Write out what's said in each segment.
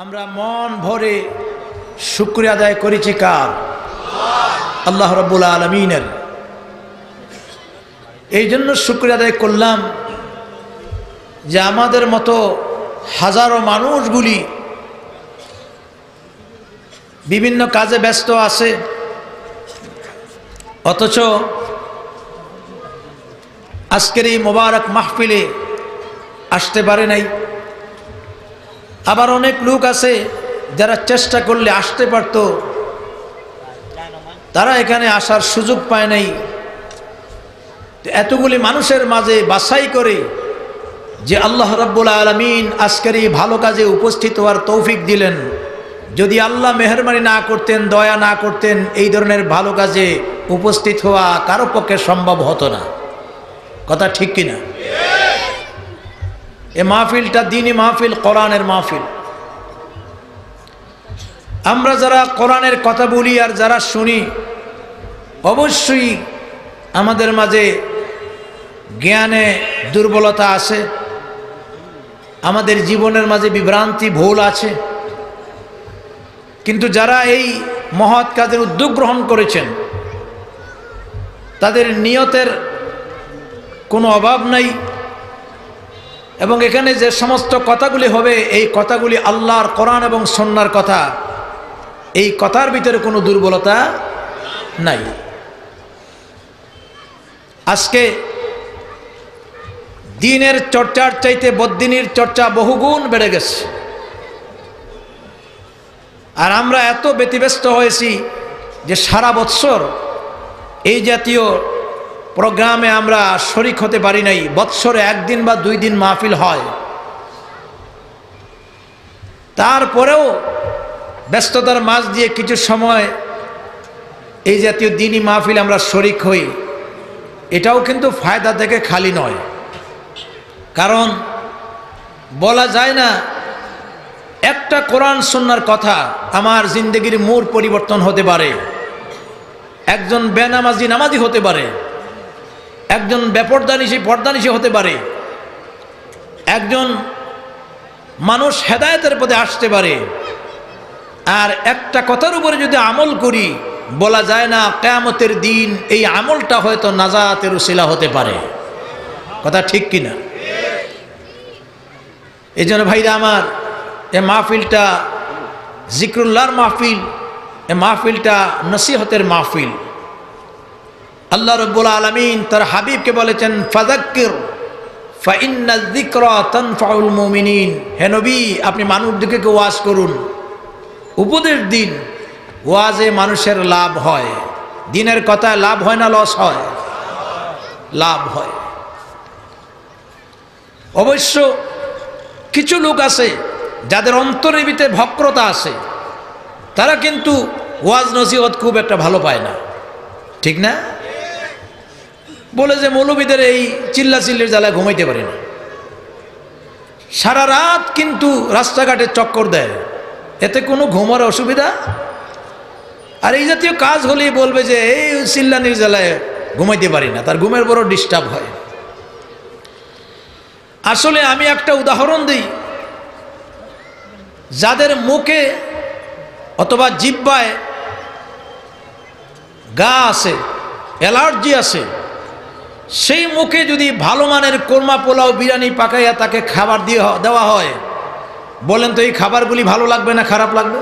আমরা মন ভরে শুকরিয়া আদায় করেছি কার? আল্লাহ রাব্বুল আলামিনের। এই জন্য শুকরিয়া আদায় করলাম যে আমাদের মতো হাজারো মানুষগুলি বিভিন্ন কাজে ব্যস্ত আছে, অথচ আজকের এই মোবারক মাহফিলে আসতে পারে নাই। আবার অনেক লোক আছে যারা চেষ্টা করলে আসতে পারত, তারা এখানে আসার সুযোগ পায় নাই। এতগুলি মানুষের মাঝে বাছাই করে যে আল্লাহ রাব্বুল আলামিন আজকের এই ভালো কাজে উপস্থিত হওয়ার তৌফিক দিলেন। যদি আল্লাহ মেহেরবানি না করতেন, দয়া না করতেন, এই ধরনের ভালো কাজে উপস্থিত হওয়া কারো পক্ষে সম্ভব হতো না। কথা ঠিক কিনা? এ মাহফিলটা দ্বীনি মাহফিল, কোরআনের মাহফিল। আমরা যারা কোরআনের কথা বলি আর যারা শুনি, অবশ্যই আমাদের মাঝে জ্ঞানে দুর্বলতা আছে, আমাদের জীবনের মাঝে বিভ্রান্তি, ভুল আছে। কিন্তু যারা এই মহৎ কাজের উদ্যোগ গ্রহণ করেছেন, তাদের নিয়তের কোনো অভাব নাই। এবং এখানে যে সমস্ত কথাগুলি হবে, এই কথাগুলি আল্লাহর কোরআন এবং সুন্নাহর কথা। এই কথার ভিতরে কোনো দুর্বলতা নাই। আজকে দ্বীনের চর্চার চাইতে বদ্দিনীর চর্চা বহুগুণ বেড়ে গেছে। আর আমরা এত ব্যতিব্যস্ত হয়েছি যে সারা বৎসর এই জাতীয় প্রোগ্রামে আমরা শরিক হতে পারি নাই। বৎসরে একদিন বা 2 দিন মাহফিল হয়, তারপরেও ব্যস্ততার মাঝ দিয়ে কিছু সময় এই জাতীয় দ্বীনি মাহফিল আমরা শরিক হই। এটাও কিন্তু ফায়দা থেকে খালি নয়। কারণ বলা যায় না একটা কোরআন সুন্নাহর কথা আমার জিন্দগির মূল পরিবর্তন হতে পারে। একজন বেনামাজি নামাজি হতে পারে, একজন বেপরদানিশী পর্দানিশী হতে পারে, একজন মানুষ হেদায়েতের পথে আসতে পারে। আর একটা কথার উপরে যদি আমল করি, বলা যায় না কিয়ামতের দিন এই আমলটা হয়তো নাজাতের উসিলা হতে পারে। কথা ঠিক কিনা? এই জন্য ভাইরা আমার, এ মাহফিলটা জিক্রুল্লাহর মাহফিল, এ মাহফিলটা নসিহতের মাহফিল। আল্লাহ রাব্বুল আলামিন তার হাবিবকে বলেছেন, ফাযাক্কির ফাইন্না যিকরা তানফাউল মুমিনিন। হে নবী, আপনি মানুষদেরকে ওয়াজ করুন, উপদেশ দিন। ওয়াজে মানুষের লাভ হয়। দিনের কথায় লাভ হয় না লস হয়? লাভ হয়। অবশ্য কিছু লোক আছে যাদের অন্তরের ভিতরে বক্রতা আছে, তারা কিন্তু ওয়াজ নসিহত খুব একটা ভালো পায় না, ঠিক না? বলে যে মৌলবীদের এই চিল্লাচিল্লির জ্বালায় ঘুমাইতে পারে না, সারা রাত কিন্তু রাস্তাঘাটে চক্কর দেয়, এতে কোনো ঘুমার অসুবিধা? আর এই জাতীয় কাজ হলেই বলবে যে এই চিল্লানির জ্বালায় ঘুমাইতে পারি না, তার ঘুমের বড় ডিস্টার্ব হয়। আসলে আমি একটা উদাহরণ দিই। যাদের মুখে অথবা জিহ্বায় গা আছে, অ্যালার্জি আছে, সেই মুখে যদি ভালো মানের কোরমা পোলাও বিরিয়ানি পাকাইয়া তাকে খাবার দেওয়া হয়, বলেন তো এই খাবারগুলি ভালো লাগবে না খারাপ লাগবে?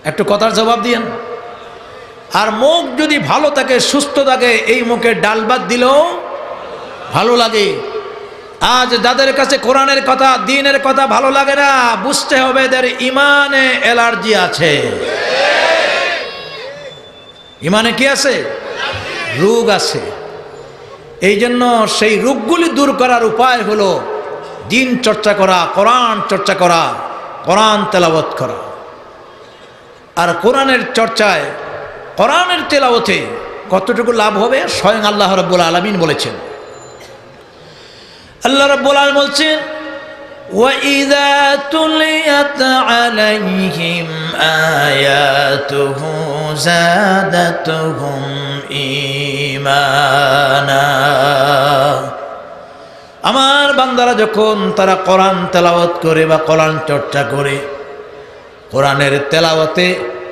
একটু কথার জবাব দিয়েন। আর মুখ যদি ভালো থাকে, সুস্থ থাকে, এই মুখে ডাল ভাত দিলেও ভালো লাগে। আজ যাদের কাছে কোরআনের কথা, দ্বীনের কথা ভালো লাগে না, বুঝতে হবে এদের ইমানে অ্যালার্জি আছে। ইমানে কি আছে? রোগ আছে। এই জন্য সেই রোগগুলি দূর করার উপায় হলো দ্বীন চর্চা করা, কোরআন চর্চা করা, কোরআন তেলাওয়াত করা। আর কোরআনের চর্চায়, কোরআনের তেলাওয়াতে কতটুকু লাভ হবে স্বয়ং আল্লাহ রাব্বুল আলামিন বলেছেন। আল্লাহ রাব্বুল আলামিন বলছেন, ওয়াইযা তুলিয়াত আলাইহিম আয়াতুহু জাদাতুহুম ঈমানা। আমার বান্দারা যখন তারা কোরআন তেলাওয়াত করে বা কোরআন চর্চা করে, কোরআনের তেলাওয়াতে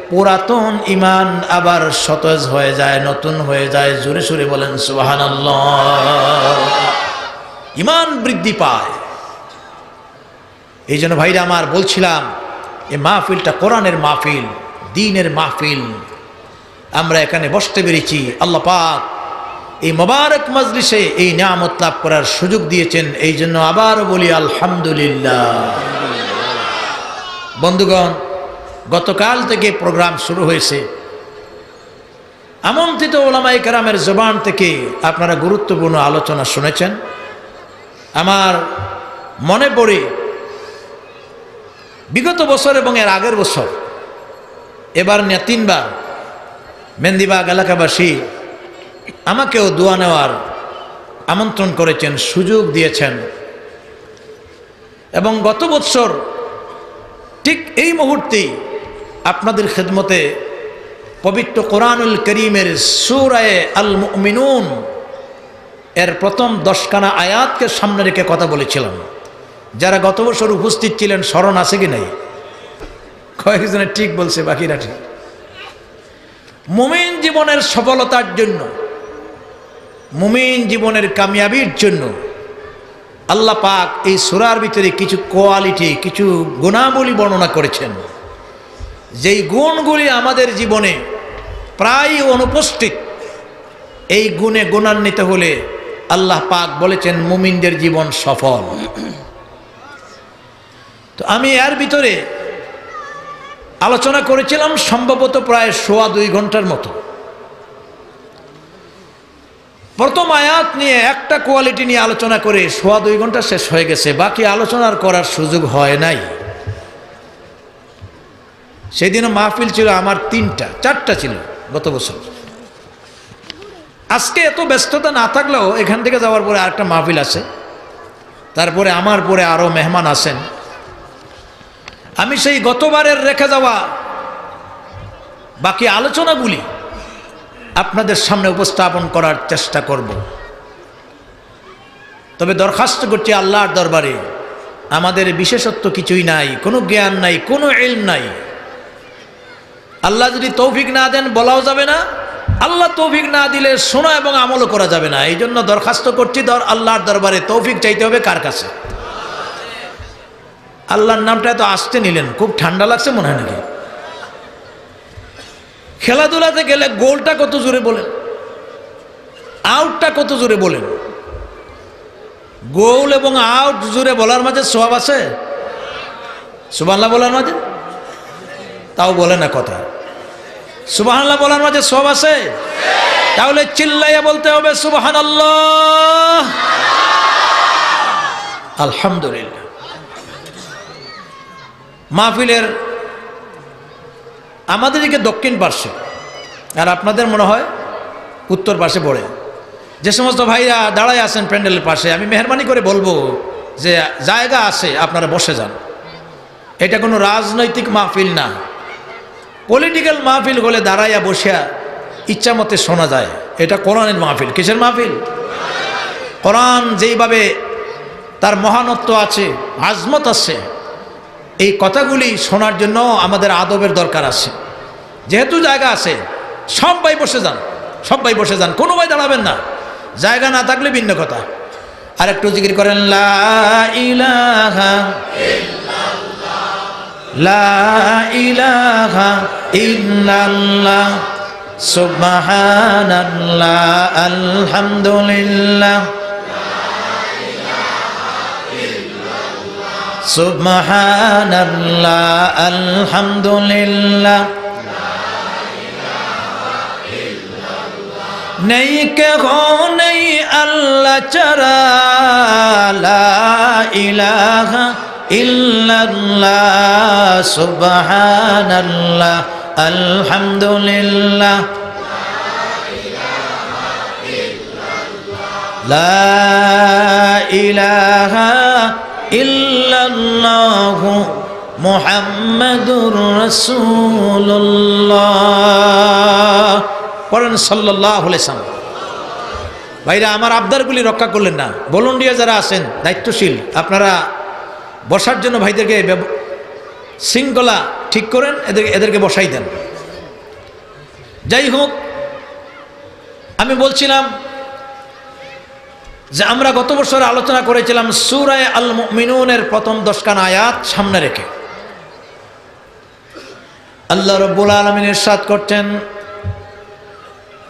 পুরাতন ঈমান আবার সতেজ হয়ে যায়, নতুন হয়ে যায়। জোরে সোরে বলেন সুবহানাল্লাহ। ঈমান বৃদ্ধি পায়। এই জন্য ভাইরা আমার বলছিলাম, এই মাহফিলটা কোরআনের মাহফিল, দ্বীনের মাহফিল। আমরা এখানে বসতে পেরেছি, আল্লাহ পাক এই মোবারক মজলিসে এই নিয়ামত লাভ করার সুযোগ দিয়েছেন। এই জন্য আবার বলি আলহামদুলিল্লাহ। বন্ধুগণ, গতকাল থেকে প্রোগ্রাম শুরু হয়েছে। আমন্ত্রিত ওলামায়ে কেরামের জবান থেকে আপনারা গুরুত্বপূর্ণ আলোচনা শুনেছেন। আমার মনে পড়ে বিগত বছর এবং এর আগের বছর, এবার নিয়ে 3 বার মেন্দিবাগ এলাকাবাসী আমাকেও দোয়া নেওয়ার আমন্ত্রণ করেছেন, সুযোগ দিয়েছেন। এবং গত বছর ঠিক এই মুহূর্তেই আপনাদের খেদমতে পবিত্র কোরআনুল করিমের সূরায়ে আল মুমিনুন এর প্রথম 10খানা আয়াতকে সামনে রেখে কথা বলেছিলাম। যারা গত বছর উপস্থিত ছিলেন স্মরণ আছে কি নাই? কয়েকজনে ঠিক বলছে, বাকিরা ঠিক। মুমিন জীবনের সফলতার জন্য, মুমিন জীবনের কামিয়াবির জন্য আল্লাহ পাক এই সূরার ভিতরে কিছু কোয়ালিটি, কিছু গুণাবলী বর্ণনা করেছেন। যেই গুণগুলি আমাদের জীবনে প্রায় অনুপস্থিত, এই গুণে গুণান্বিত হলে আল্লাহ পাক বলেছেন মুমিনদের জীবন সফল। তো আমি এর ভিতরে আলোচনা করেছিলাম সম্ভবত প্রায় 2.25 ঘন্টার মতো। প্রথম আয়াত নিয়ে একটা কোয়ালিটি নিয়ে আলোচনা করে 2.25 ঘন্টা শেষ হয়ে গেছে, বাকি আলোচনার করার সুযোগ হয় নাই। সেদিনও মাহফিল ছিল আমার 4টা ছিল গত বছর। আজকে এত ব্যস্ততা না থাকলেও এখান থেকে যাওয়ার পরে আরেকটা মাহফিল আছে, তারপরে আমার পরে আরও মেহমান আছেন। আমি সেই গতবারের রেখে যাওয়া বাকি আলোচনাগুলি আপনাদের সামনে উপস্থাপন করার চেষ্টা করব। তবে দরখাস্ত করছি আল্লাহর দরবারে, আমাদের বিশেষত্ব কিছুই নাই, কোনো জ্ঞান নাই, কোনো ইলম নাই। আল্লাহ যদি তৌফিক না দেন বলাও যাবে না, আল্লাহ তৌফিক না দিলে শোনা এবং আমলও করা যাবে না। এই জন্য দরখাস্ত করছি আল্লাহর দরবারে, তৌফিক চাইতে হবে কার কাছে? আল্লাহর নামটা এত আসতে নিলেন, খুব ঠান্ডা লাগছে মনে হয় নাকি? খেলাধুলাতে গেলে গোলটা কত জোরে বলেন, আউটটা কত জোরে বলেন। গোল এবং আউট জোরে বলার মাঝে সওয়াব আছে? সুবহানাল্লাহ বলার মাঝে? তাও বলে না কথা। সুবহানাল্লাহ বলার মাঝে সওয়াব আছে? তাহলে চিল্লাইয়া বলতে হবে সুবহানাল্লাহ, আলহামদুলিল্লাহ। মাহফিলের আমাদের দিকে দক্ষিণ পার্শ্বে, আর আপনাদের মনে হয় উত্তর পাশে পড়ে। যে সমস্ত ভাইরা দাঁড়ায় আছেন প্যান্ডেলের পাশে, আমি মেহরবানি করে বলবো যে জায়গা আছে, আপনারা বসে যান। এটা কোনো রাজনৈতিক মাহফিল না। পলিটিক্যাল মাহফিল হলে দাঁড়াইয়া বসিয়া ইচ্ছা মতে শোনা যায়। এটা কোরআনের মাহফিল। কিসের মাহফিল? কোরআন যেইভাবে তার মহানত্ব আছে, আজমত আছে, এই কথাগুলি শোনার জন্য আমাদের আদবের দরকার আছে। যেহেতু জায়গা আছে, সবাই বসে যান, সবাই বসে যান, কোনো ভাই দাঁড়াবেন না। জায়গা না থাকলে ভিন্ন কথা। আর একটু জিকির করেন, লা ইলাহা ইল্লাল্লাহ, লা ইলাহা ইল্লাল্লাহ, সুবহানাল্লাহ, আলহামদুলিল্লাহ, সুবহানাল্লাহ, আলহামদুলিল্লাহ, নেই কেহ নেই আল্লাহ ছাড়া, লা ইলাহা ইল্লাল্লাহ, সুবহানাল্লাহ, আলহামদুলিল্লাহ, লা ইলাহা ইল্লাল্লাহু মুহাম্মাদুর রাসূলুল্লাহ। পড়েন সাল্লাল্লাহু আলাইহি ওয়াসাল্লাম। ভাইরা আমার আবদারগুলি রক্ষা করলেন না। ভলান্টিয়ার যারা আছেন দায়িত্বশীল, আপনারা বসার জন্য ভাইদেরকে শৃঙ্খলা ঠিক করেন, এদেরকে বসাই দেন। যাই হোক, আমি বলছিলাম যে আমরা গত বছর আলোচনা করেছিলাম সূরা আল মুমিনুনের প্রথম 10 খানা আয়াত সামনে রেখে। আল্লাহ রাব্বুল আলামিন ইরশাদ করতেন,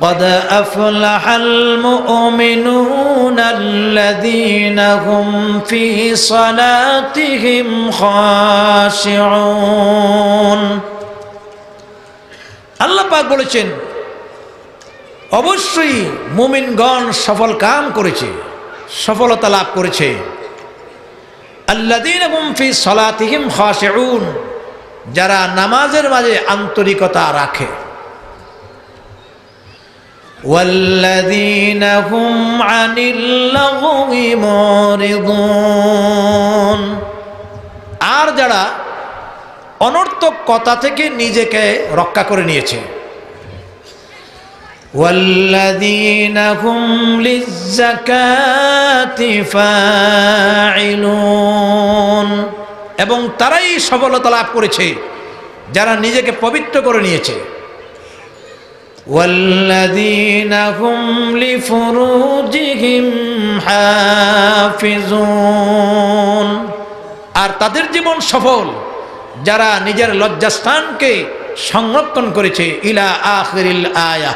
قد أفلح المؤمنون الذين هم في صلاتهم خاشعون। আল্লাহ পাক বলেছেন অবশ্যই মুমিনগণ সফল কাম করেছে, সফলতা লাভ করেছে। আল্লাযীনা হুম ফি সালাতিহিম খাশিউন, যারা নামাজের মাঝে আন্তরিকতা রাখে। ওয়াল্লাযীনা হুম আনিল লাগwi মুরিদুন, আর যারা অনর্থক কথা থেকে নিজেকে রক্ষা করে নিয়েছে। ওয়াল্লাযীনা হুম লিয-যাকাতি ফাঈলুন, এবং তারাই সফলতা লাভ করেছে যারা নিজেকে পবিত্র করে নিয়েছে। ওয়াল্লাযীনা হুম লিফুরুজিহিম হাফিজুন, আর তাদের জীবন সফল যারা নিজের লজ্জাস্থানকে সংরক্ষণ করেছে। ইলা আখিরিল আয়া।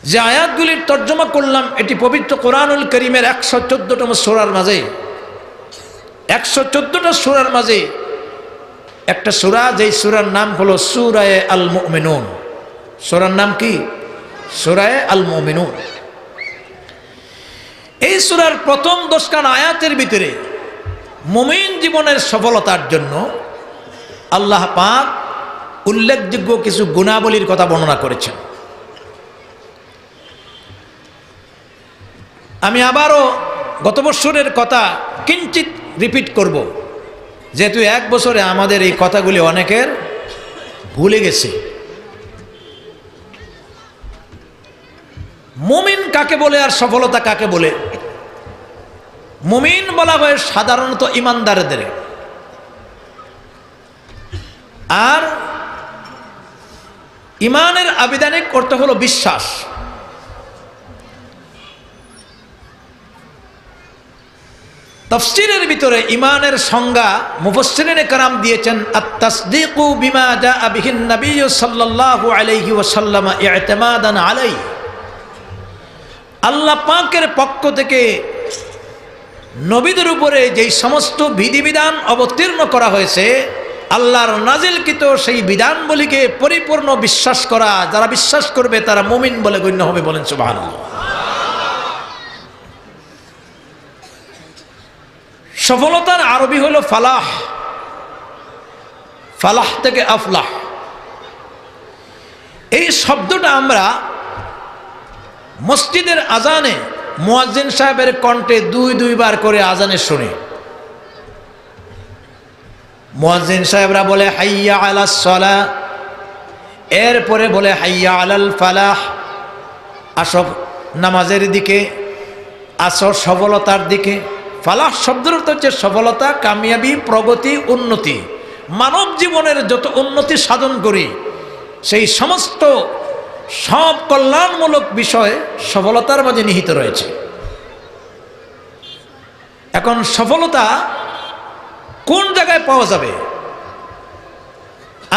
যে আয়াতগুলির তর্জমা করলাম এটি পবিত্র কোরআনুল কারীমের 114তম সূরার মাঝে, 114টা সূরার মাঝে একটা সূরা, যেই সূরার নাম হলো সূরা আল মুমিনুন। সূরার নাম কি? সূরা আল মুমিনুন। এই সূরার প্রথম 10 খানা আয়াতের ভিতরে মুমিন জীবনের সফলতার জন্য আল্লাহ পাক উল্লেখযোগ্য কিছু গুণাবলীর কথা বর্ণনা করেছেন। আমি আবারও গত বছরের কথা কিঞ্চিত রিপিট করব, যেহেতু 1 বছরে আমাদের এই কথাগুলি অনেকের ভুলে গেছে। মুমিন কাকে বলে আর সফলতা কাকে বলে? মুমিন বলা হয় সাধারণত ইমানদারদের, আর ইমানের আবিধানিক অর্থ হলো বিশ্বাস। তাফসীরের ভিতরে ইমানের সংজ্ঞা মুফাসসিরিনে কেরাম দিয়েছেন আত-তাসদীকু বিমা জাআ বিহিন নবী সাল্লাল্লাহু আলাইহি ওয়াসাল্লাম ই'তিমাদান আলাইহি, আল্লাহ পাকের পক্ষ থেকে নবীদের উপরে যেই সমস্ত বিধিবিধান অবতীর্ণ করা হয়েছে, আল্লাহর নাজিলকৃত সেই বিধানগুলিকে পরিপূর্ণ বিশ্বাস করা। যারা বিশ্বাস করবে তারা মুমিন বলে গণ্য হবে। বলেন সুবহানাল্লাহ। সফলতার আরবি হলো ফালাহ, ফালাহ থেকে আফলাহ। এই শব্দটা আমরা মসজিদের আজানে মুয়াজ্জিন সাহেবের কণ্ঠে 2 বার করে আজানে শুনি। মুয়াজ্জিন সাহেবরা বলে হাইয়া আলাস সালাহ, এরপরে বলে হাইয়া আলাল ফালাহ, আসো নামাজের দিকে, আসো সফলতার দিকে। ফালাহ শব্দের অর্থ হচ্ছে সফলতা, কামিয়াবি, প্রগতি, উন্নতি। মানব জীবনের যত উন্নতি সাধন করি সেই সমস্ত সব কল্যাণমূলক বিষয় সফলতার মাঝে নিহিত রয়েছে। এখন সফলতা কোন জায়গায় পাওয়া যাবে?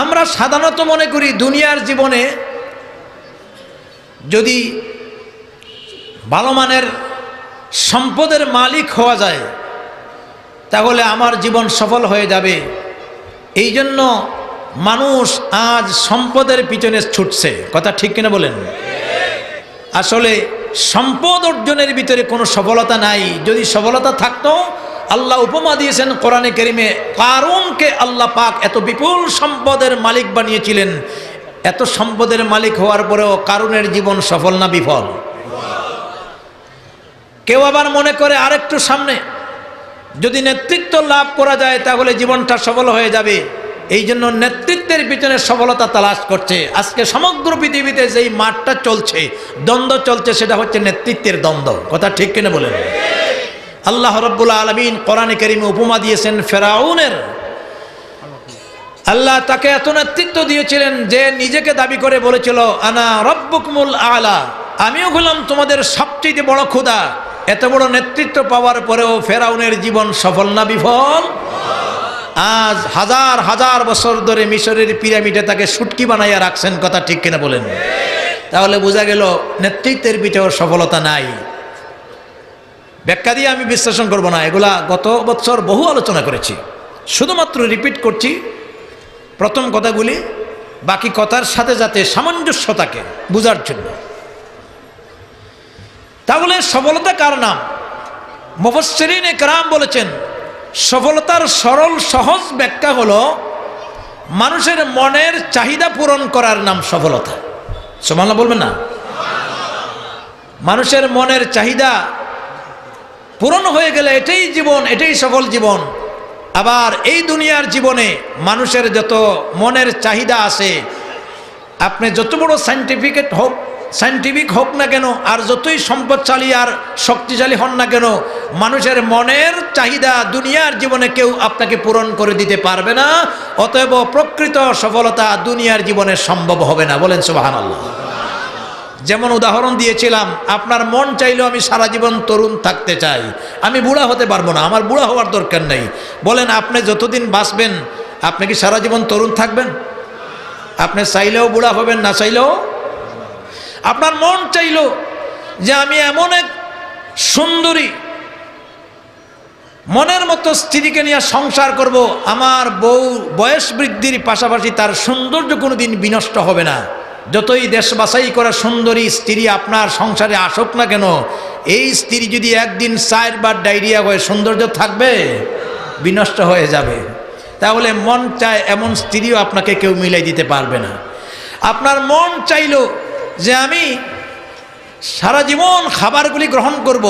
আমরা সাধারণত মনে করি দুনিয়ার জীবনে যদি ভালো মানের সম্পদের মালিক হওয়া যায় তাহলে আমার জীবন সফল হয়ে যাবে। এই জন্য মানুষ আজ সম্পদের পিছনে ছুটছে। কথা ঠিক কিনা বলেন? আসলে সম্পদ অর্জনের ভিতরে কোনো সফলতা নাই। যদি সফলতা থাকতো, আল্লাহ উপমা দিয়েছেন কোরআনে কারিমে, কারুনকে আল্লাহ পাক এত বিপুল সম্পদের মালিক বানিয়েছিলেন। এত সম্পদের মালিক হওয়ার পরেও কারুনের জীবন সফল না বিফল? কেউ আবার মনে করে আরেকটু সামনে যদি নেতৃত্ব লাভ করা যায় তাহলে জীবনটা সফল হয়ে যাবে। এই জন্য নেতৃত্বের পিছনে সফলতা তালাশ করছে। আজকে সমগ্র পৃথিবীতে যেই মাঠটা চলছে, দ্বন্দ্ব চলছে, সেটা হচ্ছে নেতৃত্বের দ্বন্দ্ব। কথা ঠিক কিনা বলেন? আল্লাহ রাব্বুল আলামিন কোরআনে কারীমে উপমা দিয়েছেন ফেরাউনের। আল্লাহ তাকে এত নেতৃত্ব দিয়েছিলেন যে নিজেকে দাবি করে বলেছিল, আনা রাব্বুকুমুল আলা, আমিও হলাম তোমাদের সবচেয়ে বড় খোদা। এত বড় নেতৃত্ব পাওয়ার পরেও ফেরাউনের জীবন সফল না বিফল? আজ হাজার হাজার বছর ধরে মিশরের পিরামিডে তাকে শুটকি বানাইয়া রাখছেন। কথা ঠিক কিনা বলেন? তাহলে বোঝা গেল নেতৃত্বের পিঠেও সফলতা নাই। ব্যাখ্যা দিয়ে আমি বিশ্লেষণ করব না, এগুলা গত বছর বহু আলোচনা করেছি, শুধুমাত্র রিপিট করছি প্রথম কথাগুলি, বাকি কথার সাথে যাতে সামঞ্জস্য থাকে বুঝার জন্য। তাহলে সফলতা কার নাম? মুফাসসিরিন ইকরাম বলেছেন সফলতার সরল সহজ ব্যাখ্যা হলো মানুষের মনের চাহিদা পূরণ করার নাম সফলতা। সুবহানাল্লাহ বলবেন না? মানুষের মনের চাহিদা পূরণ হয়ে গেলে এটাই জীবন, এটাই সফল জীবন। আবার এই দুনিয়ার জীবনে মানুষের যত মনের চাহিদা আছে, আপনি যত বড় সায়েন্টিফিক হোক না কেন, আর যতই সম্পদশালী আর শক্তিশালী হন না কেন, মানুষের মনের চাহিদা দুনিয়ার জীবনে কেউ আপনাকে পূরণ করে দিতে পারবে না। অতএব প্রকৃত সফলতা দুনিয়ার জীবনে সম্ভব হবে না। বলেন সুবহানাল্লাহ। যেমন উদাহরণ দিয়েছিলাম, আপনার মন চাইলেও আমি সারা জীবন তরুণ থাকতে চাই, আমি বুড়া হতে পারবো না, আমার বুড়া হওয়ার দরকার নেই। বলেন আপনি যতদিন বাঁচবেন আপনি কি সারা জীবন তরুণ থাকবেন? আপনি চাইলেও বুড়া হবেন, না চাইলেও। আপনার মন চাইল যে আমি এমন এক সুন্দরী মনের মতো স্ত্রীকে নিয়ে সংসার করব, আমার বউ বয়স বৃদ্ধির পাশাপাশি তার সৌন্দর্য কোনোদিন বিনষ্ট হবে না। যতই দেশ বাছাই করা সুন্দরী স্ত্রী আপনার সংসারে আসুক না কেন, এই স্ত্রী যদি একদিন 4 বার ডায়রিয়া হয়ে সৌন্দর্য থাকবে? বিনষ্ট হয়ে যাবে। তাহলে মন চায় এমন স্ত্রীও আপনাকে কেউ মিলাই দিতে পারবে না। আপনার মন চাইল যে আমি সারা জীবন খাবারগুলি গ্রহণ করব,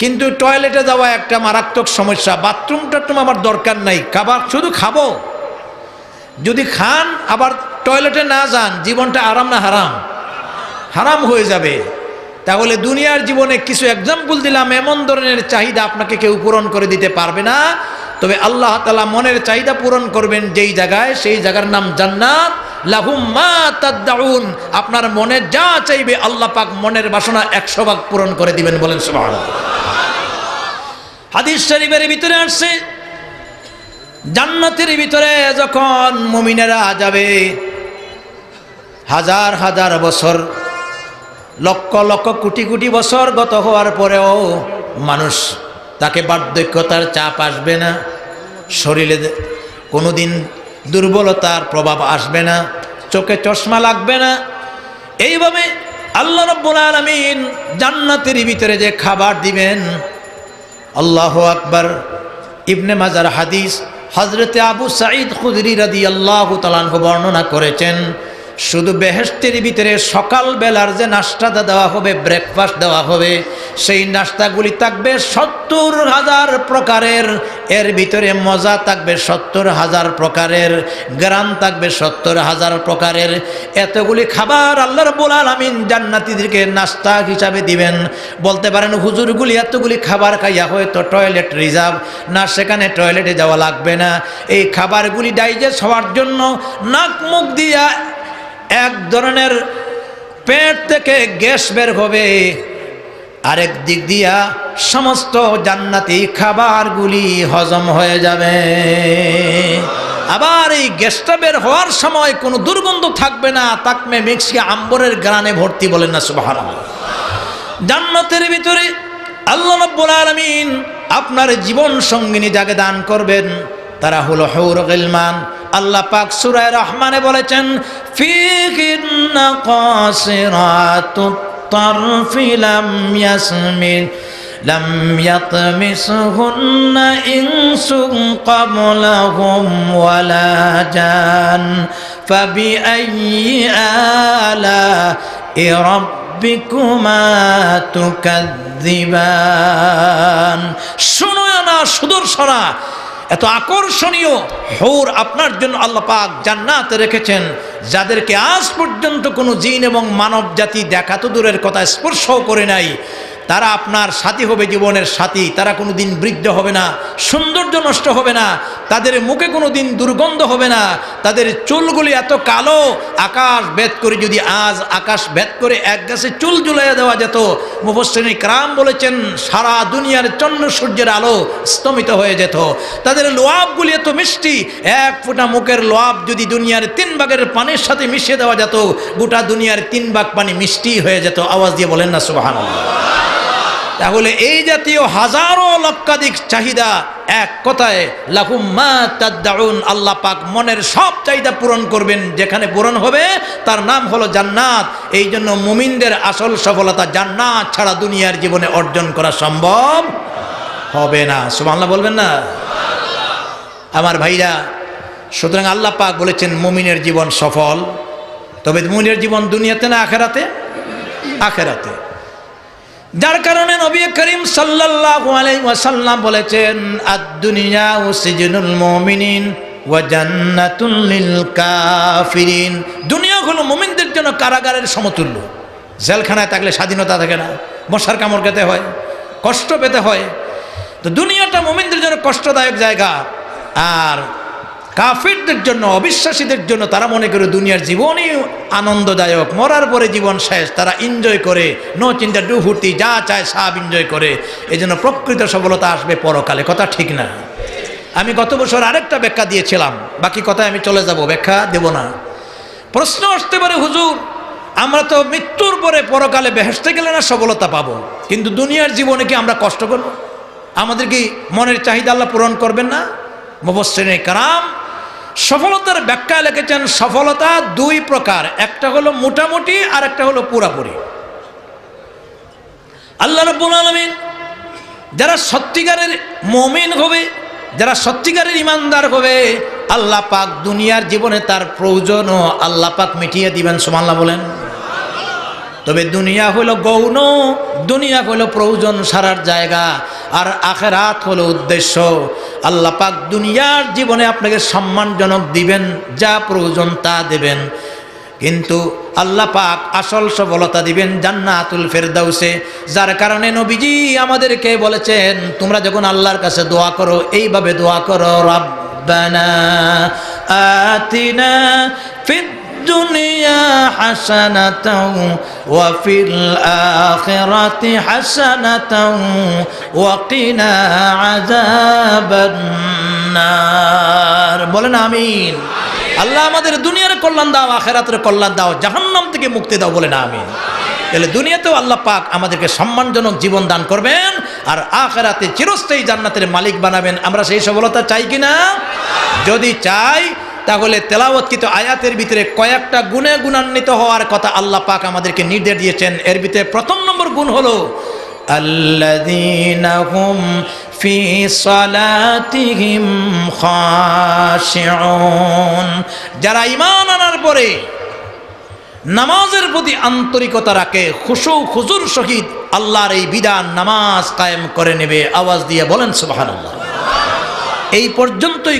কিন্তু টয়লেটে যাওয়া একটা মারাত্মক সমস্যা, বাথরুম টাথরুম আমার দরকার নাই, খাবার শুধু খাবো। যদি খান আবার টয়লেটে না যান, জীবনটা আরাম না হারাম? হারাম হয়ে যাবে। তাহলে দুনিয়ার জীবনে কিছু এক্সাম্পল দিলাম, এমন ধরনের চাহিদা আপনাকে কেউ পূরণ করে দিতে পারবে না। তবে আল্লাহ তাআলা মনের চাহিদা পূরণ করবেন যেই জায়গায়, সেই জায়গার নাম জান্নাত। লাহুম মা তাদউন, আপনার মনে যা চাইবে আল্লাহ পাক মনের বাসনা 100 ভাগ পূরণ করে দিবেন। বলেন সুবহানাল্লাহ। হাদিস শরীফের ভিতরে আসছে, জান্নাতের ভিতরে যখন মুমিনেরা যাবে, হাজার হাজার বছর, লক্ষ লক্ষ কোটি কোটি বছর গত হওয়ার পরেও মানুষ তাকে বার্ধক্যতার চাপ আসবে না, শরীরে কোনোদিন দুর্বলতার প্রভাব আসবে না, চোখে চশমা লাগবে না। এইভাবে আল্লাহ রাব্বুল আলামিন জান্নাতের ভিতরে যে খাবার দিবেন, আল্লাহু আকবার। ইবনে মাজার হাদিস, হযরতে আবু সাঈদ খুদরি রাদিয়াল্লাহু তাআলা আনহু বর্ণনা করেছেন, শুধু বেহেশতের ভিতরে সকাল বেলার যে নাস্তাটা দেওয়া হবে, ব্রেকফাস্ট দেওয়া হবে, সেই নাস্তাগুলি থাকবে 70,000 প্রকারের। এর ভিতরে মজা থাকবে 70,000 প্রকারের, গ্রাম থাকবে 70,000 প্রকারের। এতগুলি খাবার আল্লাহ রাব্বুল আলামিন জান্নাতীদেরকে নাস্তা হিসাবে দিবেন। বলতে পারেন হুজুরগুলি এতগুলি খাবার খাইয়া হয়তো টয়লেট রিজার্ভ না, সেখানে টয়লেটে যাওয়া লাগবে না। এই খাবারগুলি ডাইজেস্ট হওয়ার জন্য নাক মুখ দিয়া এক ধরনের পেট থেকে গ্যাস বের হবে, আরেক দিক দিয়া সমস্ত জান্নাতি খাবারগুলি হজম হয়ে যাবে। আবার এই গ্যাসটা বের হওয়ার সময় কোনো দুর্গন্ধ থাকবে না, তাকমে মিক্সিয়া আম্বরের গ্রানে ভর্তি। বলেন না সুবহানাল্লাহ। জান্নাতের ভিতরে আল্লাহ রাব্বুল আলামিন আপনার জীবন সঙ্গিনী যাকে দান করবেন তারা হলো হুর গিলমান। আল্লাহ পাক সূরা রহমানে বলেছেন, ফীহিন্না কাসিরাতুত তারফি লাম ইয়াতমিসহুন্না ইনসুন ক্বাবলাহুম ওয়ালা জান ফাবিআইয়ি আলা'i রাব্বিকুমা তুকাযযিবান। শুনো না সুদূর শোনা, এত আকর্ষণীয় হুর আপনার জন্য আল্লাহ পাক জান্নাতে রেখেছেন, যাদেরকে আজ পর্যন্ত কোনো জিন এবং মানব জাতি দেখা তো দূরের কথা স্পর্শও করে নাই। তারা আপনার সাথী হবে, জীবনের সাথী। তারা কোনো দিন বৃদ্ধ হবে না, সৌন্দর্য নষ্ট হবে না, তাদের মুখে কোনো দিন দুর্গন্ধ হবে না, তাদের চুলগুলি এত কালো আকাশ ভেদ করে, যদি আজ আকাশ ভেদ করে এক গাছে চুল ঝুলাইয়া দেওয়া যেত, মুফাসসিরিন কিরাম বলেছেন সারা দুনিয়ার চন্দ্র সূর্যের আলো স্তমিত হয়ে যেত। তাদের লোয়াবগুলি এত মিষ্টি, এক ফোঁটা মুখের লোয়াব যদি দুনিয়ার 3 ভাগের পানির সাথে মিশিয়ে দেওয়া যেত, গোটা দুনিয়ার 3 ভাগ পানি মিষ্টি হয়ে যেত। আওয়াজ দিয়ে বলেন না সুবহানাল্লাহ। তাহলে এই জাতীয় হাজারো লক্ষাধিক চাহিদা, এক কথায় লাহুম মা তাদউন, আল্লাহ পাক মনের সব চাহিদা পূরণ করবেন। যেখানে পূরণ হবে তার নাম হলো জান্নাত। এই জন্য মুমিনদের আসল সফলতা জান্নাত ছাড়া দুনিয়ার জীবনে অর্জন করা সম্ভব হবে না। সুবহানাল্লাহ বলবেন না আমার ভাইরা? সুতরাং আল্লাহ পাক বলেছেন মুমিনের জীবন সফল। তবে মুমিনের জীবন দুনিয়াতে না আখেরাতে? আখেরাতে। যার কারণে নবী করিম সাল্লাল্লাহু আলাইহি ওয়াসাল্লাম বলেছেন আদ-দুনিয়া সিজনুল মুমিনিন ওয়া জান্নাতুল লিল কাফিরিন। দুনিয়া হলো মুমিনদের জন্য কারাগারের সমতুল্য। জেলখানায় থাকলে স্বাধীনতা থাকে না, মশার কামড় খেতে হয়, কষ্ট পেতে হয়। তো দুনিয়াটা মুমিনদের জন্য কষ্টদায়ক জায়গা, আর কাফিরদের জন্য, অবিশ্বাসীদের জন্য তারা মনে করে দুনিয়ার জীবনই আনন্দদায়ক, মরার পরে জীবন শেষ, তারা এনজয় করে, নো চিন্তা ডু ফুর্তি, যা চায় সব এনজয় করে। এই জন্য প্রকৃত সফলতা আসবে পরকালে। কথা ঠিক না? আমি গত বছর আরেকটা ব্যাখ্যা দিয়েছিলাম, বাকি কথায় আমি চলে যাব, ব্যাখ্যা দেব না। প্রশ্ন আসতে পারে হুজুর আমরা তো মৃত্যুর পরে পরকালে বেহেশতে গেলে না সফলতা পাবো, কিন্তু দুনিয়ার জীবনে কি আমরা কষ্ট করব? আমাদের কি মনের চাহিদা আল্লাহ পূরণ করবেন না? মুফাসসিরিন কিরাম সফলতার ব্যাখ্যা লিখেছেন সফলতা 2 প্রকার, একটা হলো মোটামুটি আর একটা হলো পুরাপুরি। আল্লাহ রাব্বুল আলামিন যারা সত্যিকারের মুমিন হবে, যারা সত্যিকারের ইমানদার হবে, আল্লাহ পাক দুনিয়ার জীবনে তার প্রয়োজনও আল্লাহ পাক মিটিয়ে দিবেন। সুবহানাল্লাহ বলেন। তবে দুনিয়া হলো গৌণ, দুনিয়া হলো প্রয়োজন সারার জায়গা, আর আখিরাত হলো উদ্দেশ্য। আল্লাহ পাক দুনিয়ার জীবনে আপনাকে সম্মানজনক দিবেন, যা প্রয়োজন তা দেবেন, কিন্তু আল্লাহ পাক আসল সফলতা দিবেন জান্নাতুল ফেরদাউসে। যার কারণে নবীজি আমাদেরকে বলেছেন তোমরা যখন আল্লাহর কাছে দোয়া করো এইভাবে দোয়া করো, রব্বানা আতিনা ফিদ দুনিয়া হাসানাতাও ওয়া ফিল আখিরাতি হাসানাতাও ওয়া কিনা আযাবান নার। বলেন আমিন। আল্লাহ আমাদের দুনিয়ার কল্যাণ দাও, আখিরাতের কল্যাণ দাও, জাহান্নাম থেকে মুক্তি দাও। বলেন আমিন। তাহলে দুনিয়াতেও আল্লাহ পাক আমাদেরকে সম্মানজনক জীবন দান করবেন, আর আখিরাতে চিরস্থায়ী জান্নাতের মালিক বানাবেন। আমরা সেই সফলতা চাই কিনা? যদি চাই তাহলে তেলাওয়াতকৃত আয়াতের ভিতরে কয়েকটা গুণে গুণান্বিত হওয়ার কথা আল্লাহ পাক আমাদেরকে নির্দেশ দিয়েছেন। এর ভিতরে প্রথম নম্বর গুণ হলো আল্লাযীনা হুম ফি সালাতিহিম খাশিউন, যারা ঈমান আনার পরে নামাজের প্রতি আন্তরিকতা রাখে, খুশু খুজুর সহিত আল্লাহর এই বিধান নামাজ কায়েম করে নেবে। আওয়াজ দিয়ে বলেন সুবহানাল্লাহ। এই পর্যন্তই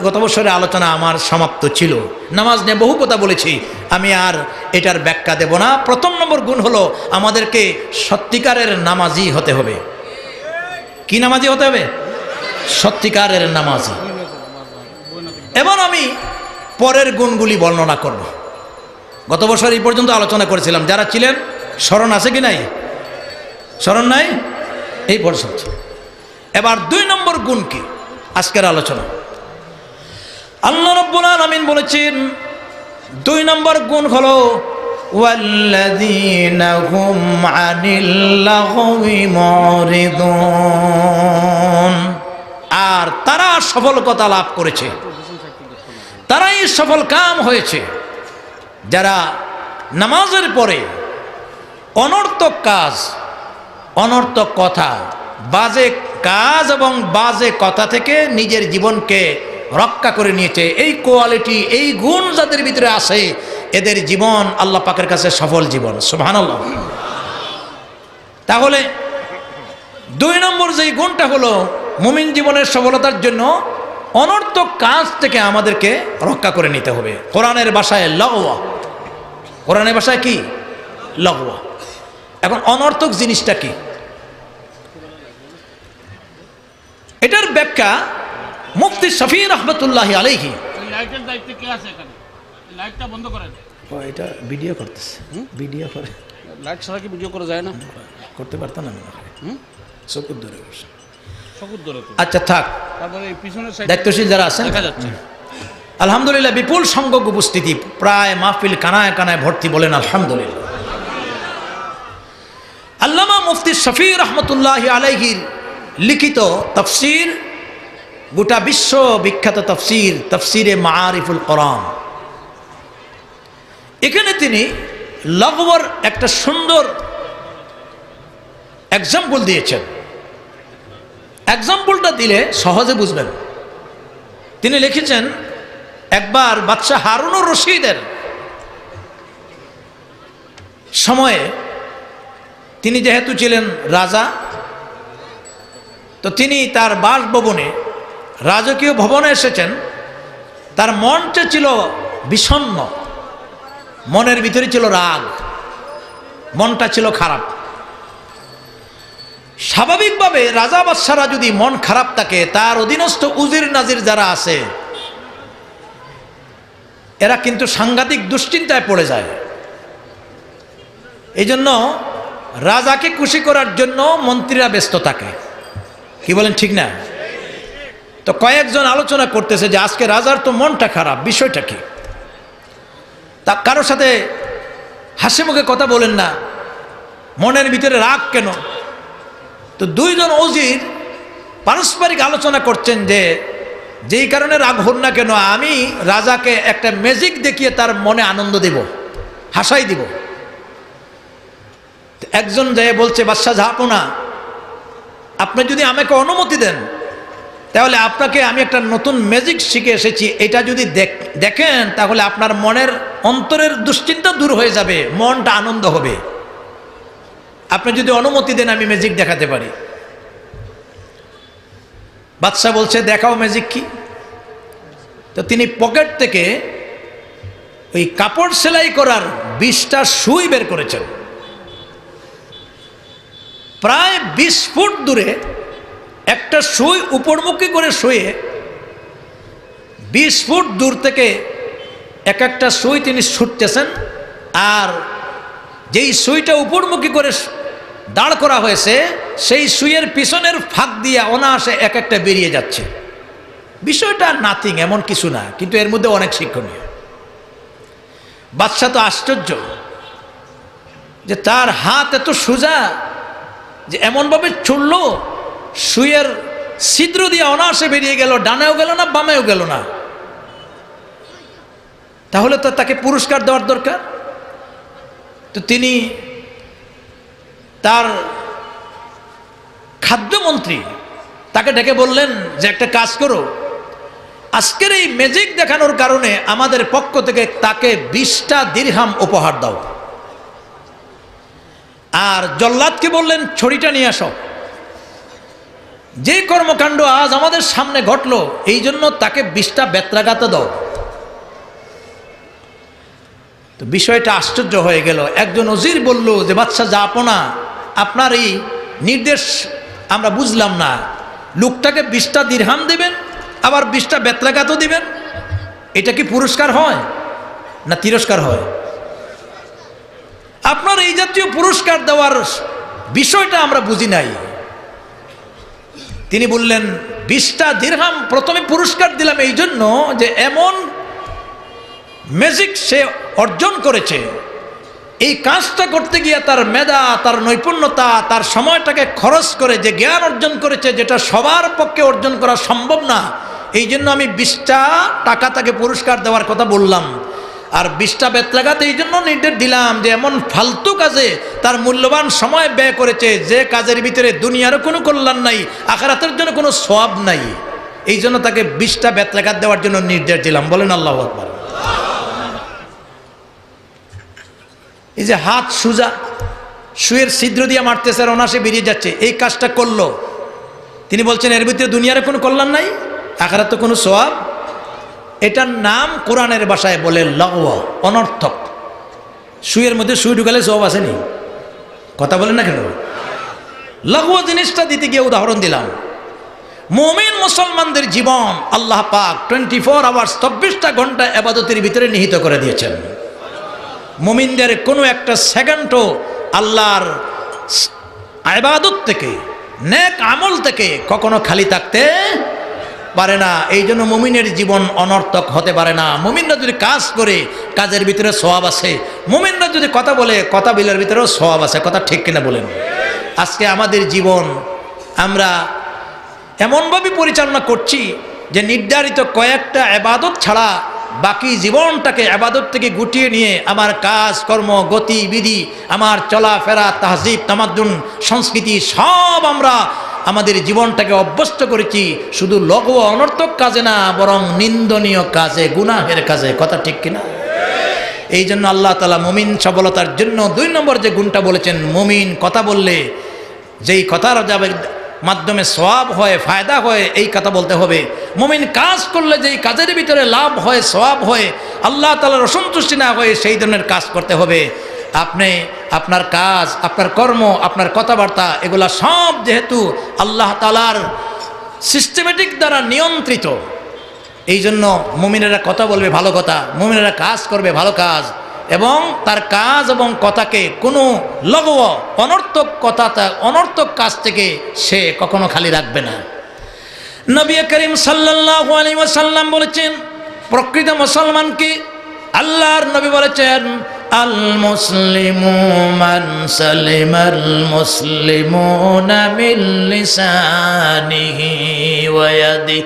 গত বছরের আলোচনা আমার সমাপ্ত ছিল। নামাজ নিয়ে বহু কথা বলেছি, আমি আর এটার ব্যাখ্যা দেব না। প্রথম নম্বর গুণ হলো আমাদেরকে সত্যিকারের নামাজি হতে হবে। কি নামাজি হতে হবে? সত্যিকারের নামাজি। এবার আমি পরের গুণগুলি বর্ণনা করব। গত বছর এই পর্যন্ত আলোচনা করেছিলাম, যারা ছিলেন স্মরণ আছে কি নাই? স্মরণ নাই? এই পর্যন্ত। এবার 2 নম্বর গুণ কি আজকের আলোচনা? আল্লাহ রাব্বুল আলামিন বলেছেন 2 নম্বর গুণ হলো ওয়াল্লাযীনা হুম আনিল লাগwi মুরিদুন, আর তারা সফলতা লাভ করেছে, তারাই সফল কাম হয়েছে যারা নামাজের পরে অনর্থক কাজ, অনর্থক কথা, বাজে কাজ এবং বাজে কথা থেকে নিজের জীবনকে রক্ষা করে নিয়েছে। এই কোয়ালিটি, এই গুণ যাদের ভিতরে আছে, এদের জীবন আল্লাহ পাকের কাছে সফল জীবন। সুবহানাল্লাহ। তাহলে 2 নম্বর যেই গুণটা হলো মুমিন জীবনের সফলতার জন্য অনর্থক কাজ থেকে আমাদেরকে রক্ষা করে নিতে হবে। কোরআনের ভাষায় লাগওয়া, কোরআনের ভাষায় কি লাগওয়া। এখন অনর্থক জিনিসটা কি, এটার ব্যাখ্যা মুফতি শফি রহমতুল্লাহি আলাইহি। লাইটের দায়িত্বে কে আছে এখানে? লাইটটা বন্ধ করেন। এটা ভিডিও করতেছে, ভিডিও করে। লাইট ছাড়া কি ভিডিও করা যায় না? করতে পারতাম না, চকুর ধরে বসে। চকুর ধরে তো। আচ্ছা থাক, তারপরে এই পিছনের সাইড দায়িত্বশীল যারা আছেন দেখা যাচ্ছে। আলহামদুলিল্লাহ বিপুল সংখ্যক উপস্থিতি, প্রায় মাহফিল কানায় কানায় ভর্তি, বলেন আলহামদুলিল্লাহ। আল্লামা মুফতি শফি রহমতুল্লাহি আলাইহির লিখিত তাফসীর, গোটা বিশ্ব বিখ্যাত তাফসীর, তাফসীরে মাআরিফুল কোরআন। এখানে তিনি লাগওয়ার একটা সুন্দর এক্সাম্পল দিয়েছেন। এক্সাম্পলটা দিলে সহজে বুঝবেন। তিনি লিখেছেন, একবার বাদশাহ হারুনুর রশিদের সময়ে, তিনি যেহেতু ছিলেন রাজা, তো তিনি তার বাসভবনে, রাজকীয় ভবনে এসেছেন। তার মনটা ছিল বিষণ্ণ, মনের ভিতরে ছিল রাগ, মনটা ছিল খারাপ। স্বাভাবিকভাবে রাজা বাদশারা যদি মন খারাপ থাকে, তার অধীনস্থ উজির নাজির যারা আছে এরা কিন্তু সাংঘাতিক দুশ্চিন্তায় পড়ে যায়। এই জন্য রাজাকে খুশি করার জন্য মন্ত্রীরা ব্যস্ত থাকে, কি বলেন ঠিক না? তো কয়েকজন আলোচনা করতেছে যে আজকে রাজার তো মনটা খারাপ, বিষয়টা কি। তা কারোর সাথে হাসি মুখে কথা বলেন না, মনের ভিতরে রাগ কেন? তো দুইজন ওজির পারস্পরিক আলোচনা করছেন যে যেই কারণে রাগ হন না কেন, আমি রাজাকে একটা ম্যাজিক দেখিয়ে তার মনে আনন্দ দেব, হাসাই দিব। একজন যায় বলছে, বাদশাহ জাহাপনা, আপনি যদি আমাকে অনুমতি দেন তাহলে আপনাকে আমি একটা নতুন ম্যাজিক শিখে এসেছি, এটা যদি দেখেন তাহলে আপনার মনের অন্তরের দুশ্চিন্তা দূর হয়ে যাবে, মনটা আনন্দ হবে। আপনি যদি অনুমতি দেন আমি ম্যাজিক দেখাতে পারি। বাদশাহ বলছে, দেখাও ম্যাজিক কি। তো তিনি পকেট থেকে ওই কাপড় সেলাই করার 20টা সুই বের করেছেন। প্রায় 20 ফুট দূরে একটা সুই উপরমুখী করে শুয়ে 20 ফুট দূর থেকে এক একটা সুই তিনি ছুটতেছেন, আর যেই সুইটা উপরমুখী করে দাঁড় করা হয়েছে সেই সুইয়ের পিছনের ফাঁক দিয়ে অনায়াসে এক একটা বেরিয়ে যাচ্ছে। বিষয়টা নাথিং, এমন কিছু না, কিন্তু এর মধ্যে অনেক শিক্ষণীয়। বাদশা তো আশ্চর্য যে তার হাত এত সোজা যে এমনভাবে চলল, সুইয়ের ছিদ্র দিয়ে অনায়াসে বেরিয়ে গেল, ডানেও গেল না বামেও গেল না। তাহলে তো তাকে পুরস্কার দেওয়ার দরকার। তো তিনি তার খাদ্যমন্ত্রী তাকে ডেকে বললেন যে একটা কাজ করো, আজকের এই ম্যাজিক দেখানোর কারণে আমাদের পক্ষ থেকে তাকে 20টা দিরহাম উপহার দাও। আর জল্লাদকে বললেন, ছড়িটা নিয়ে আসো। যে কর্মকাণ্ড আজ আমাদের সামনে ঘটলো এই জন্য তাকে 20টা বেত্রাঘাত দাও। তো বিষয়টা আশ্চর্য হয়ে গেল। একজন ওজির বলল যে বাদশাহ জাহাপনা, আপনার এই নির্দেশ আমরা বুঝলাম না, লোকটাকে 20টা দিরহাম দেবেন আবার 20টা বেত্রাঘাতও দিবেন, এটা কি পুরস্কার হয় না তিরস্কার হয়? আপনার এই জাতীয় পুরস্কার দেওয়ার বিষয়টা আমরা বুঝি নাই। তিনি বললেন, 20টা দিরহাম প্রথমে পুরস্কার দিলাম এই জন্য যে এমন ম্যাজিক সে অর্জন করেছে, এই কাজটা করতে গিয়ে তার মেধা, তার নৈপুণ্যতা, তার সময়টাকে খরচ করে যে জ্ঞান অর্জন করেছে, যেটা সবার পক্ষে অর্জন করা সম্ভব না, এই জন্য আমি 20টা টাকা তাকে পুরস্কার দেওয়ার কথা বললাম। আর 20টা বেত্রাঘাত এই জন্য নির্দেশ দিলাম যে এমন ফালতু কাজে তার মূল্যবান সময় ব্যয় করেছে, যে কাজের ভিতরে দুনিয়ারও কোনো কল্যাণ নাই, আখিরাতের জন্য কোনো সওয়াব নাই, এই জন্য তাকে 20টা বেত্রাঘাত দেওয়ার জন্য নির্দেশ দিলাম। বলেন আল্লাহু আকবার। এই যে হাত সুজা, সুয়ের ছিদ্র দিয়ে মারতেছে আর অনাসে বেরিয়ে যাচ্ছে, এই কাজটা করলো। তিনি বলছেন এর ভিতরে দুনিয়ার কোনো কল্যাণ নাই, আখিরাতে কোনো সওয়াব, এটার নাম কোরআনের ভাষায় বলে লাগওয়া, অনর্থক। সুইয়ের মধ্যে সুই ঢুকালে সওয়াব আসেনি? কথা বলেন না কেন? লাগওয়া জিনিসটা দিতে গিয়ে উদাহরণ দিলাম। মুমিন মুসলমানদের জীবন আল্লাহ পাক 24 আওয়ার্স 24টা ঘন্টা ইবাদতের ভিতরে নিহিত করে দিয়েছেন। মুমিনদের কোনো একটা সেকেন্ডও আল্লাহর ইবাদত থেকে, নেক আমল থেকে কখনো খালি থাকতে পারে না। এই জন্য মুমিনের জীবন অনর্থক হতে পারে না। মুমিনরা যদি কাজ করে, কাজের ভিতরে সওয়াব আছে। মুমিনরা যদি কথা বলে, কথা বলার ভিতরেও সওয়াব আছে। কথা ঠিক কিনা বলেন? আজকে আমাদের জীবন আমরা এমনভাবে পরিচালনা করছি যে নির্ধারিত কয়েকটা ইবাদত ছাড়া বাকি জীবনটাকে ইবাদত থেকে গুটিয়ে নিয়ে আমার কাজ কর্ম, গতিবিধি, আমার চলাফেরা, তাহজিব, তামাদ্দুন, সংস্কৃতি সব আমরা আমাদের জীবনটাকে অভ্যস্ত করেছি শুধু লঘু অনর্থক কাজে না, বরং নিন্দনীয় কাজে, গুনাহের কাজে। কথা ঠিক কিনা? এই জন্য আল্লাহ তাআলা মুমিন সফলতার জন্য 2 নম্বর যে গুণটা বলেছেন, মুমিন কথা বললে যেই কথার যাবে মাধ্যমে সওয়াব হয়, ফায়দা হয়, এই কথা বলতে হবে। মুমিন কাজ করলে যেই কাজের ভিতরে লাভ হয়, সওয়াব হয়, আল্লাহ তাআলার অসন্তুষ্টি না হয়, সেই ধরনের কাজ করতে হবে। আপনি আপনার কাজ, আপনার কর্ম, আপনার কথাবার্তা এগুলা সব যেহেতু আল্লাহ তাআলার সিস্টেমেটিক দ্বারা নিয়ন্ত্রিত, এই জন্য মুমিনেরা কথা বলবে ভালো কথা, মুমিনেরা কাজ করবে ভালো কাজ, এবং তার কাজ এবং কথাকে কোনো লঘু অনর্থক কথা, অনর্থক কাজ থেকে সে কখনো খালি রাখবে না। নবী করিম সাল্লাল্লাহু আলাইহি ওয়াসাল্লাম বলেছেন, প্রকৃত মুসলমানকে আল্লাহর নবী বলেছেন, আল মুসলিমু মান সালিমাল মুসলিমুনা মিন লিসানিহি ওয়া ইয়াদিহি।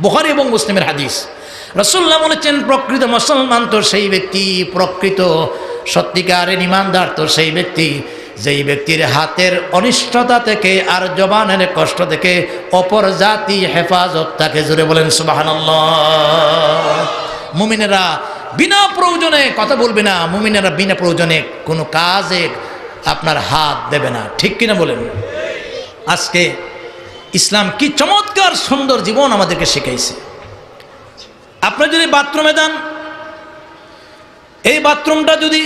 বুখারী এবং মুসলিমের হাদিস। রাসূলুল্লাহ বলেছেন, প্রকৃত মুসলমান তো সেই ব্যক্তি, প্রকৃত সত্যিকারের ঈমানদার তো সেই ব্যক্তি যেই ব্যক্তির হাতের অনিষ্টতা থেকে আর জবানের কষ্ট থেকে অপর জাতি হেফাজত থাকে। জোরে বলেন সুবহানাল্লাহ। মুমিনেরা বিনা প্রয়োজনে কথা বলবে না, মুমিনেরা বিনা প্রয়োজনে কোনো কাজে আপনার হাত দেবে না। ঠিক কিনা বলেন? আজকে ইসলাম কি চমৎকার সুন্দর জীবন আমাদেরকে শিখাইছে। আপনি যদি বাথরুমে যান, এই বাথরুমটা যদি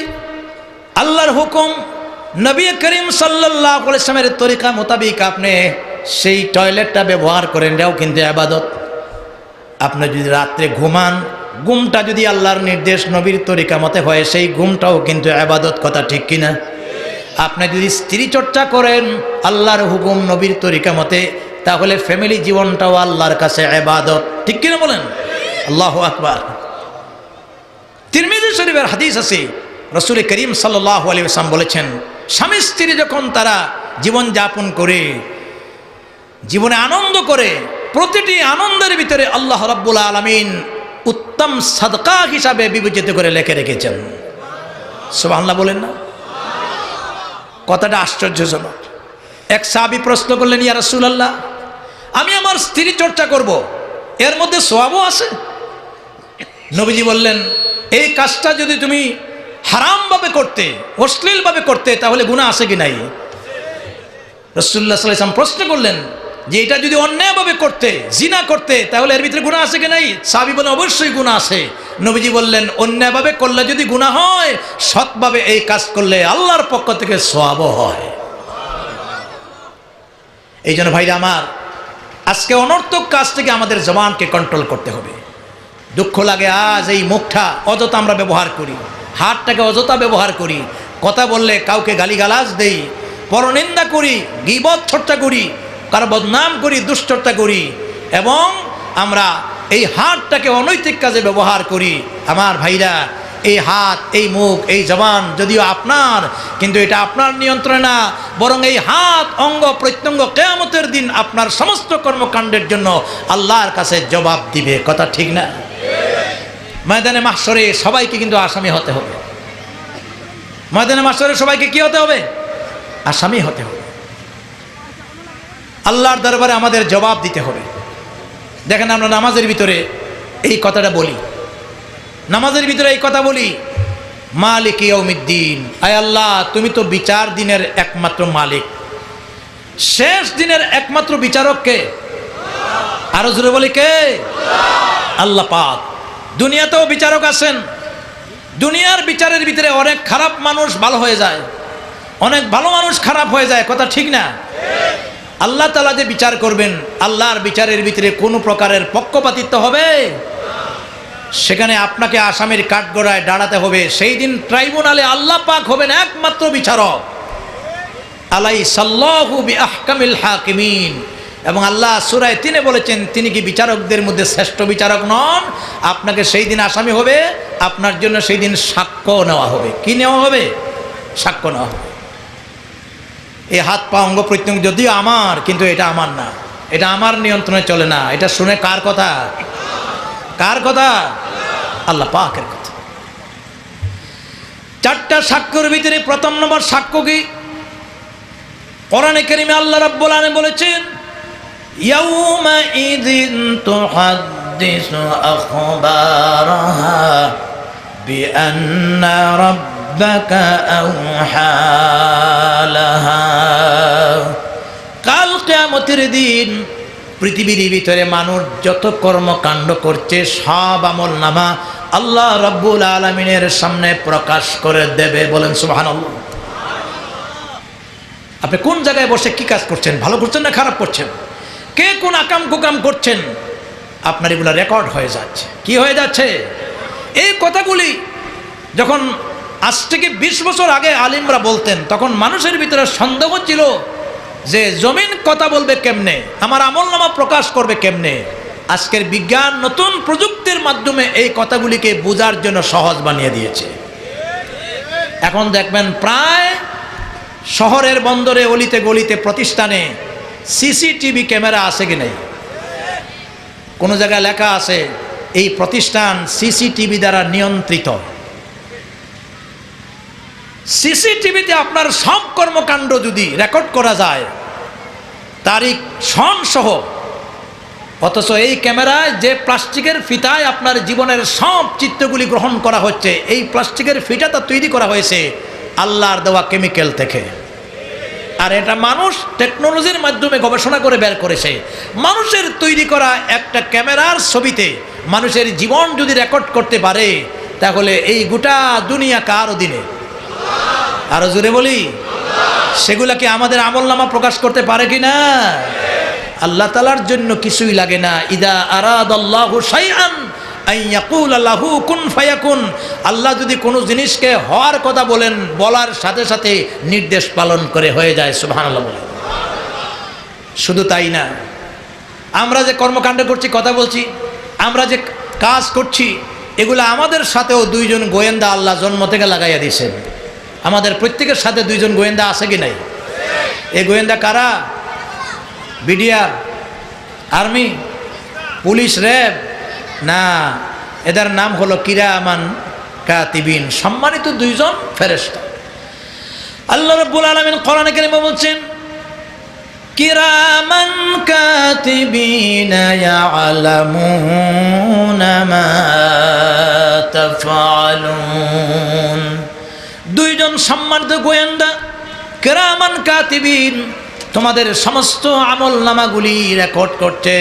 আল্লাহর হুকুম, নবী করিম সাল্লাল্লাহু আলাইহি ওয়াসাল্লামের তরিকা মোতাবেক আপনি সেই টয়লেটটা ব্যবহার করেন, এটাও কিন্তু ইবাদত। আপনি যদি রাত্রে ঘুমান, ঘুমটা যদি আল্লাহর নির্দেশ, নবীর তরিকা মতে হয়, সেই ঘুমটাও কিন্তু ইবাদত। কথা ঠিক কিনা? আপনি যদি স্ত্রী চর্চা করেন আল্লাহর হুকুম, নবীর তরিকা মতে, তাহলে ফ্যামিলি জীবনটাও আল্লাহর কাছে ইবাদত। ঠিক কিনা বলেন? আল্লাহু আকবার। তিরমিজি শরীফের হাদিস আছে, রাসূল করিম সাল্লাল্লাহু আলাইহি ওয়াসাল্লাম বলেছেন, স্বামী স্ত্রী যখন তারা জীবন যাপন করে, জীবনে আনন্দ করে, প্রতিটি আনন্দের ভিতরে আল্লাহ রাব্বুল আলামিন উত্তম সাদকা হিসাবে বিবেচিত করে লিখে রেখেছেন। সুবহানাল্লাহ বলেন না? কথাটা আশ্চর্যজনক। এক সাহাবী প্রশ্ন করলেন, ইয়া রাসূলুল্লাহ, আমি আমার স্ত্রী চর্চা করব, এর মধ্যে সওয়াবও আছে? নবীজি বললেন, এই কাজটা যদি তুমি হারামভাবে করতে, অশ্লীলভাবে করতে, তাহলে গুনাহ আছে কি নাই? রাসূলুল্লাহ সাল্লাল্লাহু আলাইহি ওয়াসাল্লাম প্রশ্ন করলেন যে এটা যদি অন্যায়ভাবে করতে, জিনা করতে, তাহলে এর ভিতরে গুনাহ আছে কি নাই? সাহাবী বলেন, অবশ্যই গুনাহ আছে। নবীজি বললেন, অন্যায়ভাবে করলে যদি গুনাহ হয়, সৎভাবে এই কাজ করলে আল্লাহর পক্ষ থেকে সওয়াবও হয়। এই জন্য ভাইরা আমার, আজকে অনর্থক কাজ থেকে আমাদের জবানকে কন্ট্রোল করতে হবে। দুঃখ লাগে আজ এই মুখটা অযথা আমরা ব্যবহার করি, হাতটাকে অযথা ব্যবহার করি, কথা বললে কাউকে গালিগালাজ দেই, পরনিন্দা করি, গীবত চর্চা করি, কারো বদনাম করি, দুশ্চর্চা করি, এবং আমরা এই হাতটাকে অনৈতিক কাজে ব্যবহার করি। আমার ভাইরা, এই হাত, এই মুখ, এই জবান যদিও আপনার, কিন্তু এটা আপনার নিয়ন্ত্রণে না, বরং এই হাত, অঙ্গ প্রত্যঙ্গ কিয়ামতের দিন আপনার সমস্ত কর্মকাণ্ডের জন্য আল্লাহর কাছে জবাব দিবে। কথা ঠিক না? ময়দানে মাহশরে সবাইকে কিন্তু আসামি হতে হবে। ময়দানে মাহশরে সবাইকে কি হতে হবে? আসামি হতে হবে। আল্লাহর দরবারে আমাদের জবাব দিতে হবে। দেখেন, আমরা নামাজের ভিতরে এই কথাটা বলি, নামাজের ভিতরে এই কথা বলি, মালিক ইয়াউমিদ্দিন, আয় আল্লাহ, তুমি তো বিচার দিনের একমাত্র মালিক, শেষ দিনের একমাত্র বিচারক কে? আরো জোরে বলি কে? আল্লাহ পাক। দুনিয়াতেও বিচারক আছেন, দুনিয়ার বিচারের ভিতরে অনেক খারাপ মানুষ ভালো হয়ে যায়, অনেক ভালো মানুষ খারাপ হয়ে যায়, কথা ঠিক না? আল্লাহ তাআলা যে বিচার করবেন, আল্লাহর বিচারের ভিতরে কোনো প্রকারের পক্ষপাতিত্ব হবে? সেখানে আপনাকে আসামির কাঠগড়ায় দাঁড়াতে হবে। সেই দিন ট্রাইব্যুনালে আল্লাহ পাক হবেন একমাত্র বিচারক। আলাইসাল্লাহু বিআহকামিল হাকিমিন। এবং আল্লাহ সূরা 3 বলেছেন, তিনি কি বিচারকদের মধ্যে শ্রেষ্ঠ বিচারক নন? আপনাকে সেই দিন আসামি হবে, আপনার জন্য সেই দিন সাক্ষ্য নেওয়া হবে। কি নেওয়া হবে? সাক্ষ্য নেওয়া হবে। এই হাত পা অঙ্গ প্রত্যঙ্গ যদিও আমার, কিন্তু এটা আমার না, এটা আমার নিয়ন্ত্রণে চলে না। এটা শুনে কার কথা? কার কথা? আল্লাহ পাকের কথা। 4টা সাক্ষ্যের ভিতরে প্রথম নম্বর সাক্ষ্য কি? কোরআনে কারীমে আল্লাহ রাব্বুল আলামিন বলেছেন, ইয়াউমা ইযিন তুহাদ্দিসু আখবারাহা বিআন্না রাব্বাকা আওহা লাহা। কাল কিয়ামতের দিন পৃথিবীর ভিতরে মানুষ যত কর্মকাণ্ড করছে সব আমলনামা আল্লাহ রাব্বুল আলামিনের সামনে প্রকাশ করে দেবে। বলেন সুবহানাল্লাহ। আপনি কোন জায়গায় বসে কি কাজ করছেন, ভালো করছেন না খারাপ করছেন, কে কোন আকাম কুকাম করছেন, আপনার এগুলো রেকর্ড হয়ে যাচ্ছে। কি হয়ে যাচ্ছে? এই কথাগুলি যখন আজ থেকে 20 বছর আগে আলিমরা বলতেন, তখন মানুষের ভিতরে সন্দেহ ছিল যে জমিন কথা বলবে কেমনে, আমার আমলনামা প্রকাশ করবে কেমনে। আজকের বিজ্ঞান নতুন প্রযুক্তির মাধ্যমে এই কথাগুলিকে বোঝার জন্য সহজ বানিয়ে দিয়েছে। এখন দেখবেন প্রায় শহরের বন্দরে অলিতে গলিতে প্রতিষ্ঠানে সিসিটিভি ক্যামেরা আছে কি নাই? কোনো জায়গায় লেখা আছে এই প্রতিষ্ঠান সিসিটিভি দ্বারা নিয়ন্ত্রিত। সিসিটিভিতে আপনার সব কর্মকাণ্ড যদি রেকর্ড করা যায়, তারিখ সন সহ, অথচ এই ক্যামেরায় যে প্লাস্টিকের ফিতায় আপনার জীবনের সব চিত্রগুলি গ্রহণ করা হচ্ছে, এই প্লাস্টিকের ফিতাটা তৈরি করা হয়েছে আল্লাহর দেওয়া কেমিক্যাল থেকে। আর এটা মানুষ টেকনোলজির মাধ্যমে গবেষণা করে বের করেছে। মানুষের তৈরি করা একটা ক্যামেরার ছবিতে মানুষের জীবন যদি রেকর্ড করতে পারে, তাহলে এই গোটা দুনিয়া কার অধীনে? আরো জোরে বলি, সেগুলা কি আমাদের আমলনামা প্রকাশ করতে পারে কি না? আল্লাহ তাআলার জন্য কিছুই লাগে না। ইদা আরাদাল্লাহু শাইআন আন ইয়াকুলা লাহু কুন ফায়াকুন। আল্লাহ যদি কোনো জিনিসকে হওয়ার কথা বলেন, বলার সাথে সাথে নির্দেশ পালন করে হয়ে যায়। সুবহানাল্লাহ বলে। শুধু তাই না, আমরা যে কর্মকাণ্ড করছি, কথা বলছি, আমরা যে কাজ করছি, এগুলো আমাদের সাথেও 2 জন গোয়েন্দা আল্লাহ জন্ম থেকে লাগাইয়া দিয়েছেন। আমাদের প্রত্যেকের সাথে 2 জন গোয়েন্দা আছে কি নাই? এই গোয়েন্দা কারা? বিডিআর, আর্মি, পুলিশ, র্যাব না, এদের নাম হলো কিরামান কাতিবিন, সম্মানিত 2 জন ফেরেশতা। আল্লাহ রাব্বুল আলামিন কোরআনে কারীমে বলছেন, কিরামান কাতিবিন ইয়ালামুনা মা তাফআলুন। 2 জন সম্মানিত গোয়েন্দা কিরামান কাতিবিন তোমাদের সমস্ত আমলনামাগুলি রেকর্ড করছে।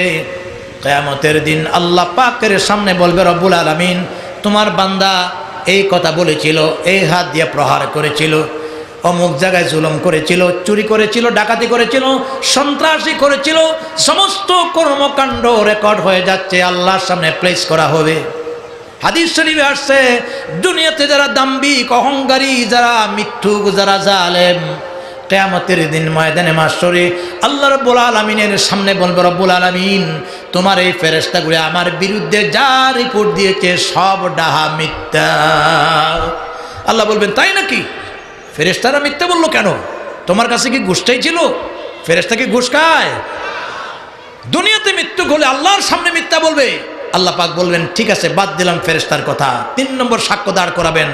কিয়ামতের দিন আল্লাহ পাকের সামনে বলবে, রব্বুল আলামিন তোমার বান্দা এই কথা বলেছিল, এই হাত দিয়ে প্রহার করেছিল, অমুক জায়গায় জুলুম করেছিল, চুরি করেছিল, ডাকাতি করেছিল, সন্ত্রাসী করেছিল, সমস্ত কর্মকাণ্ড রেকর্ড হয়ে যাচ্ছে, আল্লাহর সামনে প্লেস করা হবে। হাদিস শরীফে আসছে, দুনিয়াতে যারা দাম্ভিক, অহংকারী, যারা মিথ্যুক, যারা জালেম, কিয়ামতের দিন ময়দানে মাশরে আল্লাহ রাব্বুল আলামিনের সামনে বলবে, রব্বুল আলামিন তোমার এই ফেরেশতাগুলো আমার বিরুদ্ধে যা রিপোর্ট দিয়েছে সব ডাহা মিথ্যা। আল্লাহ বলবেন, তাই নাকি? ফেরেশতারা মিথ্যা বললো কেন? তোমার কাছে কি ঘুষটাই ছিল? ফেরেশতা কি ঘুষ খায়? দুনিয়াতে মৃত্যু হলে আল্লাহর সামনে মিথ্যা বলবে। আল্লাহ পাক বলবেন, ঠিক আছে, বাদ দিলাম ফেরেশতার কথা। 3 নম্বর সাক্ষ্য দাঁড় করাবেন।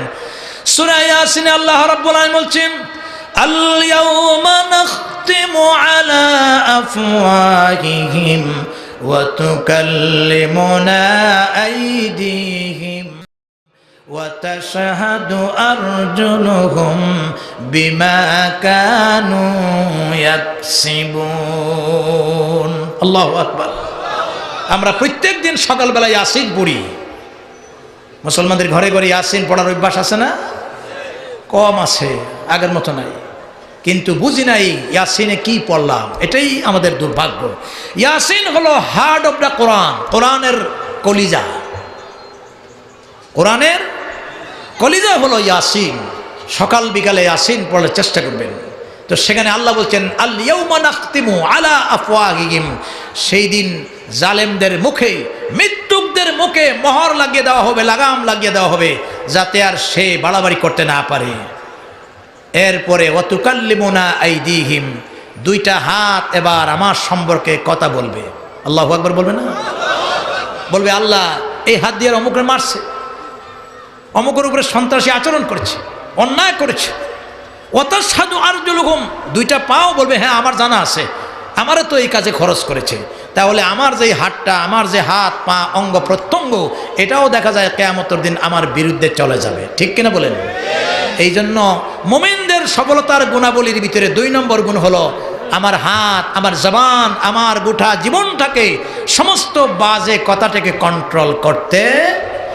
সূরা ইয়াসিনে আল্লাহ রাব্বুল আলামিন বলছেন, আল-ইয়াওমা নাখতিমু আলা আফওয়াহিহিম ওয়া তুকাল্লিমুনা আইদিহিম ওয়া তাশহাদু আরজুলুহুম বিমা কানু ইয়াকসিবুন। আল্লাহু আকবার। আমরা প্রত্যেক দিন সকালবেলা ইয়াসিন পড়ি। মুসলমানদের ঘরে ঘরে ইয়াসিন পড়ার অভ্যাস আছে না? কম আছে, আগের মতো নাই। কিন্তু বুঝি নাই ইয়াসিনে কি পড়লাম, এটাই আমাদের দুর্ভাগ্য। ইয়াসিন হলো হার্ট অফ দ্য কোরআন, কোরআনের কলিজা। কোরআনের কলিজা হলো ইয়াসিন। সকাল বিকালে ইয়াসিন পড়ার চেষ্টা করবেন। তো সেখানে আল্লাহ বলছেন আল ইয়াউমা নাখতিমু আলা আফওয়াহিহিম, সেই দিন জালেমদের মুখে, মৃত্যুকদের মুখে মোহর লাগিয়ে দেওয়া হবে, লাগাম লাগিয়ে দেওয়া হবে, যাতে আর সে বাড়াবাড়ি করতে না পারে। এরপরে ওয়াতুকাল্লিমুনা আইদিহিম, দুইটা হাত এবার আমার সম্পর্কে কথা বলবে। আল্লাহু আকবার বলবে না? বলবে আল্লাহ এই হাত দিয়ে অমুকরে মারছে, অমুকের উপরে সন্ত্রাসী আচরণ করেছে, অন্যায় করেছে। ওয়াতাশহাদু আরজুলুহুম, দুইটা পাও বলবে হ্যাঁ আমার জানা আছে, আমারও তো এই কাজে খরচ করেছে। তাহলে আমার যে হাতটা, আমার যে হাত পা অঙ্গ প্রত্যঙ্গ, এটাও দেখা যায় কিয়ামতের দিন আমার বিরুদ্ধে চলে যাবে। ঠিক কিনা বলেন? এই জন্য মুমিনদের সফলতার গুণাবলীর ভিতরে 2 নম্বর গুণ হলো আমার হাত, আমার জবান, আমার গোটা জীবনটাকে, সমস্ত বাজে কথাটাকে কন্ট্রোল করতে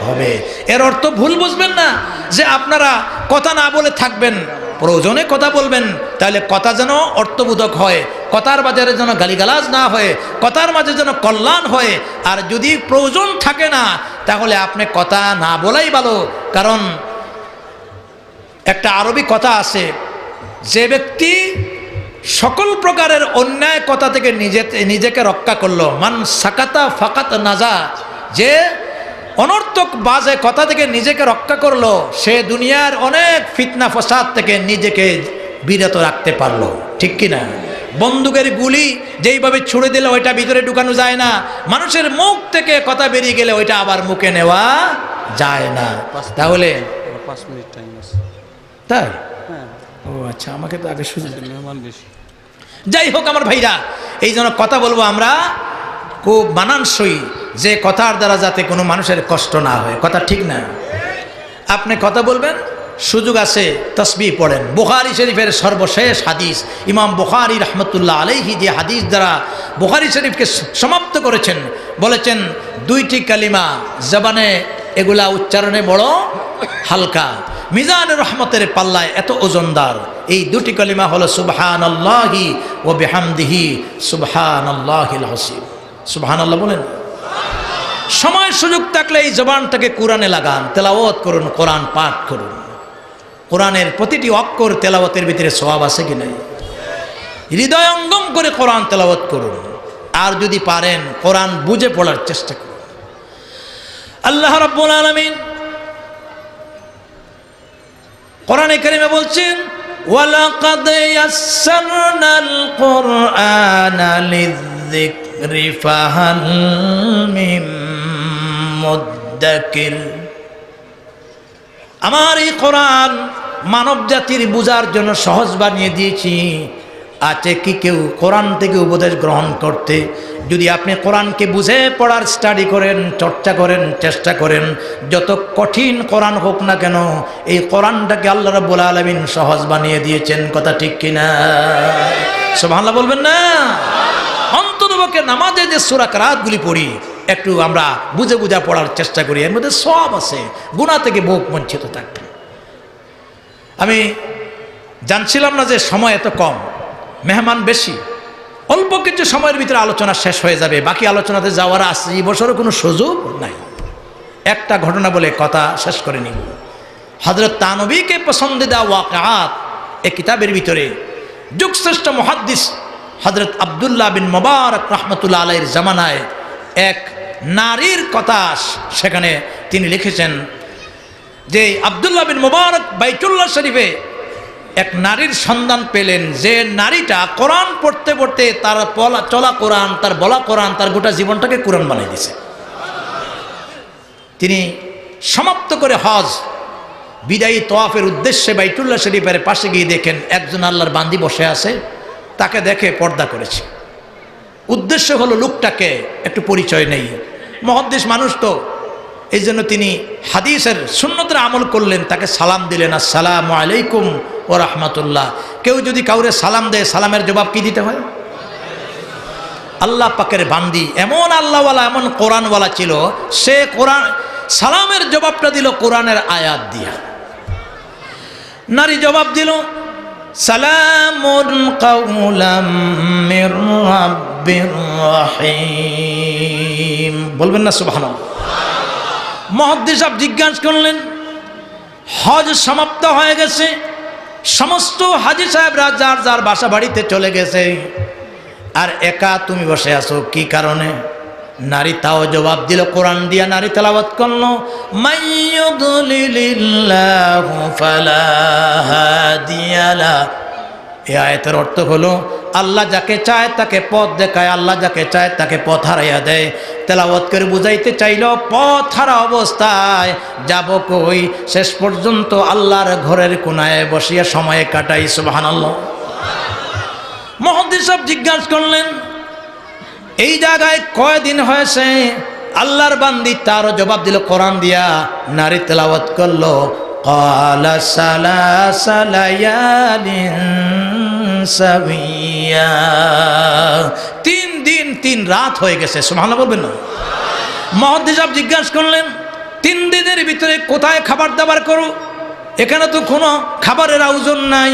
হবে। এর অর্থ ভুল বুঝবেন না যে আপনারা কথা না বলে থাকবেন, প্রয়োজনে কথা বলবেন, তাহলে কথা যেন অর্থবোধক হয়, কথার বাজারে যেন গালিগালাজ না হয়, কথার মাঝে যেন কল্যাণ হয়। আর যদি প্রয়োজন থাকে না, তাহলে আপনি কথা না বলাই ভালো। কারণ একটা আরবি কথা আছে, যে ব্যক্তি সকল প্রকারের অন্যায় কথা থেকে নিজেকে রক্ষা করলো, মান সাকাতা ফাকাত নাজা, যে অনর্থক বাজে কথা থেকে নিজেকে রক্ষা করলো, সে দুনিয়ার অনেক ফিতনা ফসাদ থেকে নিজেকে বিরত রাখতে পারলো। ঠিক কিনা? বন্দুকের গুলি যেইভাবে ছুড়ে দিলে ওইটা ভিতরে ঢুকানো যায় না, মানুষের মুখ থেকে কথা বেরিয়ে গেলে ওইটা আবার মুখে নেওয়া যায় না। তাহলে 5 মিনিট টাইম আছে। তাই? হ্যাঁ। ও আচ্ছা, আমাকে তো আগে সুযোগ। মেহমান বেশি। যাই হোক আমার ভাইরা, এই জন্য কথা বলবো আমরা খুব মানানসই, যে কথার দ্বারা যাতে কোনো মানুষের কষ্ট না হয়। কথা ঠিক না? আপনি কথা বলবেন, সুযোগ আছে তসবিহ পড়েন। বুখারী শরীফের সর্বশেষ হাদিস, ইমাম বুখারী রহমতুল্লাহ আলাইহি যে হাদিস দ্বারা বুখারী শরীফকে সমাপ্ত করেছেন, বলেছেন 2টি কালিমা জবানে, এগুলা উচ্চারণে বড় হালকা, মিজান রহমতের পাল্লায় এত ওজনদার। এই 2টি কালিমা হলো সুবহানাল্লাহি ওয়া বিহামদিহি সুবহানাল্লাহিল আযীম। সুবহানাল্লাহ বলেন। সময় সুযোগ থাকলে এই জবানটাকে কোরআনে লাগান, তেলাওয়াত করুন, কোরআন পাঠ করুন। কোরআনের প্রতিটি অক্ষর তেলাওয়াতের ভিতরে সওয়াব আছে কি নাই? হৃদয়ঙ্গম করে কোরআন তেলাওয়াত করুন। আর যদি পারেন কোরআন বুঝে পড়ার চেষ্টা করুন। আল্লাহ রাব্বুল আলামিন কোরআনে কারিমে বলছেন ওয়ালাকাদ ইয়াসসারনাল কুরআনা লিযিকরি ফাহাল মিন মুদ্দাকির। আমার এই কোরআন মানব জাতির বুঝার জন্য সহজ বানিয়ে দিয়েছি। আছে কি কেউ কোরআন থেকে উপদেশ গ্রহণ করতে? যদি আপনি কোরআনকে বুঝে পড়ার স্টাডি করেন, চর্চা করেন, চেষ্টা করেন, যত কঠিন কোরআন হোক না কেন, এই কোরআনটাকে আল্লাহ রাব্বুল আলামিন সহজ বানিয়ে দিয়েছেন। কথা ঠিক কিনা? সুবহানাল্লাহ বলবেন না? অন্ততপক্ষে নামাজে যে সূরা কিরাতগুলি পড়ি, একটু আমরা বুঝে বুঝে পড়ার চেষ্টা করি, এর মধ্যে সওয়াব আছে, গুনাহ থেকে মুখ বঞ্চিত থাকবে। আমি জানছিলাম না যে সময় এত কম, মেহমান বেশি, অল্প কিছু সময়ের ভিতরে আলোচনা শেষ হয়ে যাবে। বাকি আলোচনাতে যাওয়ার 80 বছরও কোনো সুযোগ নাই। একটা ঘটনা বলে কথা শেষ করে নিব। হযরত তানবীকে পছন্দিদা ওয়াকিআত এই কিতাবের ভিতরে যুগশ্রেষ্ঠ মুহাদ্দিস হযরত আব্দুল্লাহ বিন মুবারক রাহমাতুল্লাহ আলাইহির জামানায় এক নারীর কথা সেখানে তিনি লিখেছেন যে আব্দুল্লাহ বিন মুবারক বাইতুল্লাহ শরীফে এক নারীর সন্ধান পেলেন, যে নারীটা কোরআন পড়তে পড়তে তার চলা কোরআন, তার বলা কোরআন, তার গোটা জীবনটাকে কোরআন বানিয়ে দিয়েছে। তিনি সমাপ্ত করে হজ বিদায়ী তওয়াফের উদ্দেশ্যে বাইতুল্লাহ শরীফের পাশে গিয়ে দেখেন একজন আল্লাহর বান্দি বসে আছে। তাকে দেখে পর্দা করেছে। উদ্দেশ্য হলো লোকটাকে একটু পরিচয় নেই, মুহাদ্দিস মানুষ তো, এই জন্য তিনি হাদিসের সুন্নতের আমল করলেন, তাকে সালাম দিলেন, আসসালামু আলাইকুম ওয়া রাহমাতুল্লাহ। কেউ যদি কাউরে সালাম দেয়, সালামের জবাব কি দিতে হয়? আল্লাহ পাকের বান্দি, এমন আল্লাহওয়ালা, এমন কোরআনওয়ালা ছিল, সে কোরআন সালামের জবাবটা দিল কোরআনের আয়াত দিয়া। নারী জবাব দিল সালামুন কাওলাম মির রাব্বির রহিম। বলবেন না সুবহানাল্লাহ? মুহাদ্দিস সাহেব জিজ্ঞাসা করলেন, হজ সমাপ্ত হয়ে গেছে, সমস্ত হাজী সাহেবরা যার যার বাসা বাড়িতে চলে গেছে, আর একা তুমি বসে আছো কি কারণে? নারী তাও জবাব দিল, কোরআন দিয়া নারী তেলাওয়াত করলো, মাইয়ুদলিলিল্লাহু ফালা হাদিয়া লা। এই আয়াতের অর্থ হলো আল্লাহ যাকে চায় তাকে পথ দেখায়, আল্লাহ যাকে চায় তাকে পথ হারাইয়া দেয়। তেলাওয়াত করে বুঝাইতে চাইল পথ হারা অবস্থায় যাব কই, শেষ পর্যন্ত আল্লাহর ঘরের কোনায় বসিয়া সময় কাটাই। সুবহানাল্লাহ। মুহাদ্দিস সাহেব জিজ্ঞাসা করলেন, এই জায়গায় কয়দিন হয়েছে? আল্লাহর বান্দি তারও জবাব দিল কোরআন দিয়া। নারী তেলাওয়াত করলো, ক্বালা সালাসা লায়ালিন সাবিয়া। 3 দিন 3 রাত হয়ে গেছে। সুবহানাল্লাহ বলবেন না? মুহাদ্দিস সাহেব জিজ্ঞাসা করলেন, 3 দিনের ভিতরে কোথায় খাবার দাবার করো? এখানে তো কোনো খাবারের আয়োজন নাই।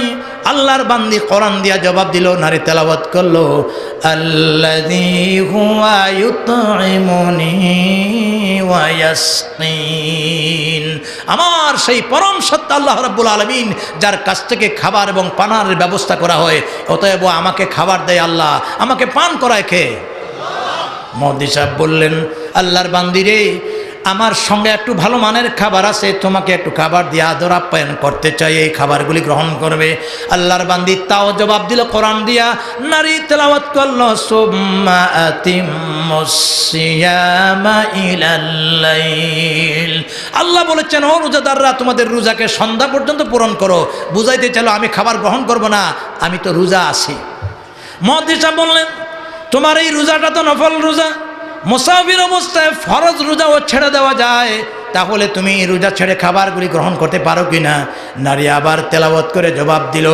আল্লাহর বান্দি কোরআন দিয়া জবাব দিল, নারী তেলাওয়াত করলো, আল্লাযী হুয়া ইউতঈমুনি ওয়া ইয়াসকিন। আমার সেই পরম সত্য আল্লাহ রাব্বুল আলামিন, যার কাছ থেকে খাবার এবং পানার ব্যবস্থা করা হয়, অতএব আমাকে খাবার দেয় আল্লাহ, আমাকে পান করায় কে? মুহাদ্দিস সাহেব বললেন, আল্লাহর বান্দি রে, আমার সঙ্গে একটু ভালো মানের খাবার আছে, তোমাকে একটু খাবার দিয়ে আদর আপ্যায়ন করতে চাই, এই খাবারগুলি গ্রহণ করবে। আল্লাহর বান্দি তাও জবাব দিল কোরআন দিয়া। নারী তেলাওয়াত করলো, সুম্মা আতিম্মুস সিয়ামা ইলাল লাইল। আল্লাহ বলেছেন, ও রোজাদাররা, তোমাদের রোজাকে সন্ধ্যা পর্যন্ত পূরণ করো। বুঝাইতে চাইলো আমি খাবার গ্রহণ করব না, আমি তো রোজা আছি। মুহাদ্দিস সাহেব বললেন, তোমার এই রোজাটা তো নফল রোজা, মুসাফির অবস্থায় ফরজ রোজাও ছেড়ে দেওয়া যায়, তাহলে তুমি রোজা ছেড়ে খাবারগুলি গ্রহণ করতে পারো কিনা? নারী আবার তেলাওয়াত করে জবাব দিল।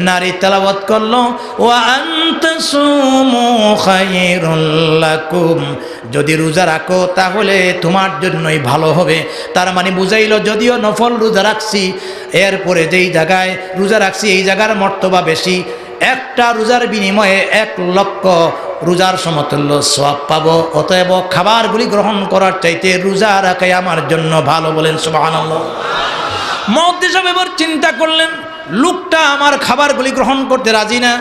নারী তেলাওয়াত করলো, ওয়া আনতাসুমু খায়রুল লাকুম। যদি রোজা রাখো তাহলে তোমার জন্যই ভালো হবে। তার মানে বুঝাইল, যদিও নফল রোজা রাখছি, এরপরে যেই জায়গায় রোজা রাখছি এই জায়গার মর্তবা বেশি, একটা রোজার বিনিময়ে 1 লক্ষ রোজার সমতুল্য সওয়াব পাবো। অতএব খাবারগুলি গ্রহণ করার চাইতে রোজা রাখাই আমার জন্য ভালো। বলেন সুবহানাল্লাহ। মুহাদ্দিস সাহেব এবার চিন্তা করলেন, লোকটা আমার খাবারগুলি গ্রহণ করতে রাজি না।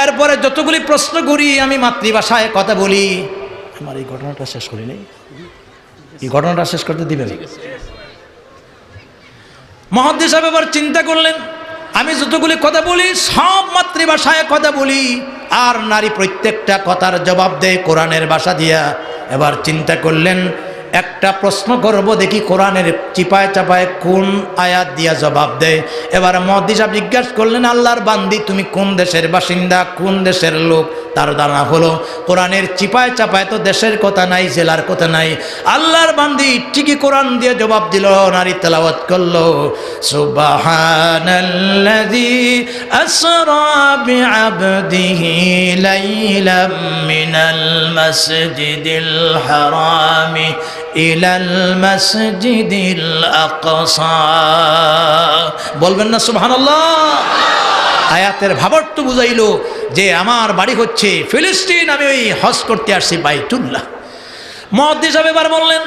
এরপরে যতগুলি প্রশ্ন করি, আমি মাতৃভাষায় কথা বলি। আমার এই ঘটনাটা শেষ করি নাই, এই ঘটনাটা শেষ করতে দিবেন? মুহাদ্দিস সাহেব এবার চিন্তা করলেন, আমি যতগুলি কথা বলি সব মাতৃভাষায় কথা বলি, আর নারী প্রত্যেকটা কথার জবাব দেয় কোরআনের ভাষা দিয়া। এবার চিন্তা করলেন, একটা প্রশ্ন করব, দেখি কোরআনের চিপায় চাপায় কোন আয়াত দিয়া জবাব দেয়। এবার মুহাদ্দিস সাহেব জিজ্ঞাসা করলেন, আল্লাহর বান্দি, তুমি কোন দেশের বাসিন্দা, কোন দেশের লোক? তার ধারণা হলো কোরআনের চিপায় চাপায় তো দেশের কথা নাই, জেলার কথা নাই। আল্লাহর বান্দি ঠিকই কোরআন দিয়ে জবাব দিল। নারী তেলাওয়াত করলো, সুবহানাল্লাযী আসরা বিআবদিহি লাইলাম মিনাল মাসজিদিল হারামি ইলাল মাসজিদিল আকসা। বলবেন না সুবহানাল্লাহ? আয়াতের ভাবার্থ বুঝাইল যে আমার বাড়ি হচ্ছে ফিলিস্তিন, আমি ওই হজ করতে আসছি বাইতুল্লাহ। মুহাদ্দিস সাহেব এবার বললেন,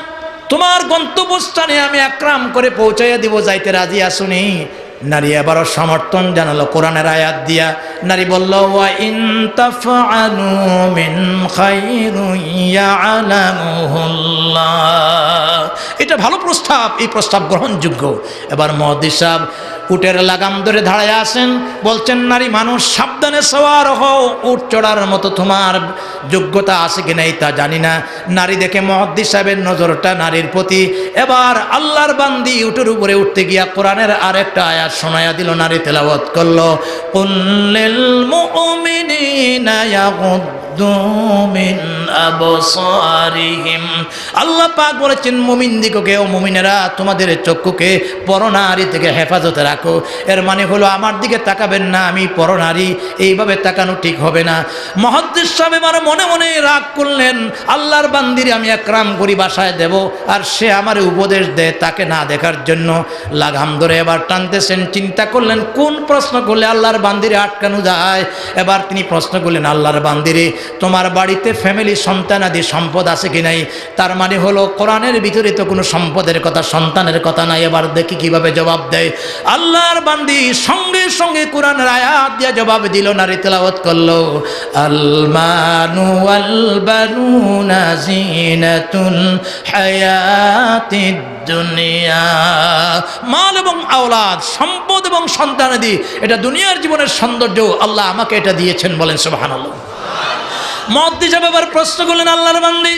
তোমার গন্তব্যস্থানে আমি আকরাম করে পৌঁছাইয়া দিব, যাইতে রাজি আসুনি? নারী এবারও সমর্থন জানালো কোরআনের আয়াত দিয়া। নারী বলল, ওয়া ইন তাফআলু মিন খায়রিন ইয়ালামুহুল্লাহ। এটা ভালো প্রস্তাব, এই প্রস্তাব গ্রহণযোগ্য। এবার মুহাদ্দিস সাহেব উটের লাগাম ধরে দাঁড়ায় আসেন, বলছেন, নারী মানুষ, সাবধানে সওয়ার হও, উট চড়ার মতো তোমার যোগ্যতা আছে কিনা তা জানি না। নারী দেখে মুহাদ্দিস সাহেবের নজরটা নারীর প্রতি। এবার আল্লাহর বান্দি উটের উপরে উঠতে গিয়া কোরআনের আরেকটা আয়াত শোনায়া দিল। নারী তেলাওয়াত করলো, কুল লিল মুমিনিনা ইয়াগুদ্দু মিন আবসারিহিম। আল্লাহ পাক বলেছেন মুমিনদিগকে, ও মুমিনেরা তোমাদের চক্ষুকে পরনারী থেকে হেফাজতে রাখো। এর মানে হলো আমার দিকে তাকাবেন না, আমি পরনারী, এইভাবে তাকানো ঠিক হবে না। মুহাদ্দিস সাহেব এবার মনে মনে রাগ করলেন, আল্লাহর বান্দিরে আমি একরাম করি বাসায় দেব, আর সে আমার উপদেশ দেয় তাকে না দেখার জন্য। লাগাম ধরে এবার টানতেছেন, চিন্তা করলেন কোন প্রশ্ন করলে আল্লাহর বান্দিরে আটকানো যায়। এবার তিনি প্রশ্ন করলেন, আল্লাহর বান্দিরে তোমার বাড়িতে ফ্যামিলি সন্তানাদি সম্পদ আছে কি নাই? তার মানে হলো কোরআনের ভিতরে তো কোনো সম্পদের কথা, সন্তানের কথা নাই। এবার দেখি কিভাবে জবাব দেয়। আল্লাহর বান্দি সঙ্গে সঙ্গে কোরআনের আয়াত দিয়ে জবাব দিল, নারী তেলাওয়াত করলো, আল মানু ওয়াল বানুনা জিনাতুল হায়াতিদ দুনিয়া। মাল এবং আওলাদ, সম্পদ এবং সন্তানাদি, এটা দুনিয়ার জীবনের সৌন্দর্য। আল্লাহ আমাকে এটা দিয়েছেন, বলেন সুবহানাল্লাহ। মুহাদ্দিস সাহেব এবার প্রশ্ন করলেন, আল্লাহর বান্দি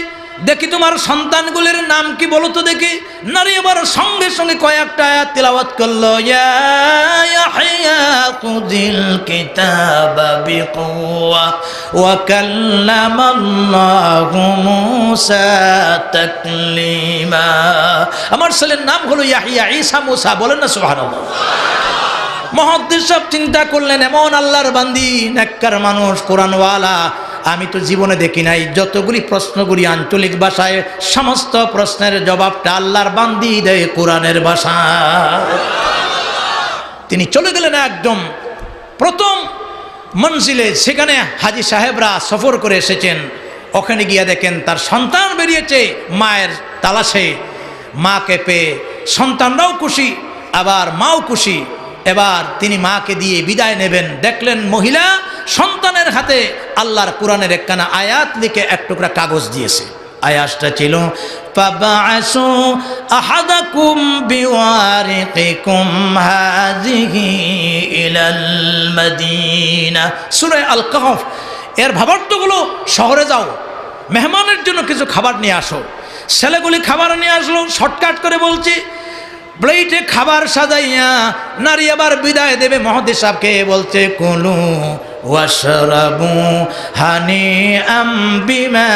দেখি তোমার সন্তানগুলির নাম কি বলো তো দেখি। নারী এবার সঙ্গে সঙ্গে কয়েকটা আয়াত তিলাওয়াত করলো, ইয়া ইয়াহইয়া খুযিল কিতাবা বিকুওয়া ওয়া কাল্লামাল্লাহু মূসা তাকলিমা। আমার ছেলের নাম হলো ইয়াহইয়া, ঈসা, মূসা, বলেন না সুবহানাল্লাহ। মুহাদ্দিস সাহেব চিন্তা করলেন, এমন আল্লাহর বান্দি, নেককার মানুষ, কোরআনওয়ালা, আমি তো জীবনে দেখি নাই। যতগুলি প্রশ্নগুলি আঞ্চলিক ভাষায়, সমস্ত প্রশ্নের জবাবটা আল্লাহর বান্দি দেয় কোরআনের ভাষায়। তিনি চলে গেলেন একদম প্রথম মঞ্জিলে, সেখানে হাজী সাহেবরা সফর করে এসেছেন। ওখানে গিয়ে দেখেন তার সন্তান বেরিয়েছে মায়ের তালাশে। মাকে পেয়ে সন্তানরাও খুশি, আবার মাও খুশি। এবার তিনি মাকে দিয়ে বিদায় নেবেন। দেখলেন মহিলা সন্তানের হাতে আল্লাহর কোরআনের একখানা আয়াত লিখে এক টুকরা কাগজ দিয়েছে। আয়াতটা ছিল, ফাবাআসু আহাদাকুম বিওয়ারিকিকুম হাযিহি ইলাল মাদিনা। সূরা আল কাহফ এর ভাবার্থগুলো, শহরে যাও, মেহমানের জন্য কিছু খাবার নিয়ে আসো। ছেলেগুলি খাবার নিয়ে আসলো, শর্টকাট করে বলছি, প্লেটে খাবার সাজাইয়া নারী আবার বিদায় দেবে। মুহাদ্দিস সাহেবকে বলছে, কুলু ওয়াশরাবু হানিআম বিমা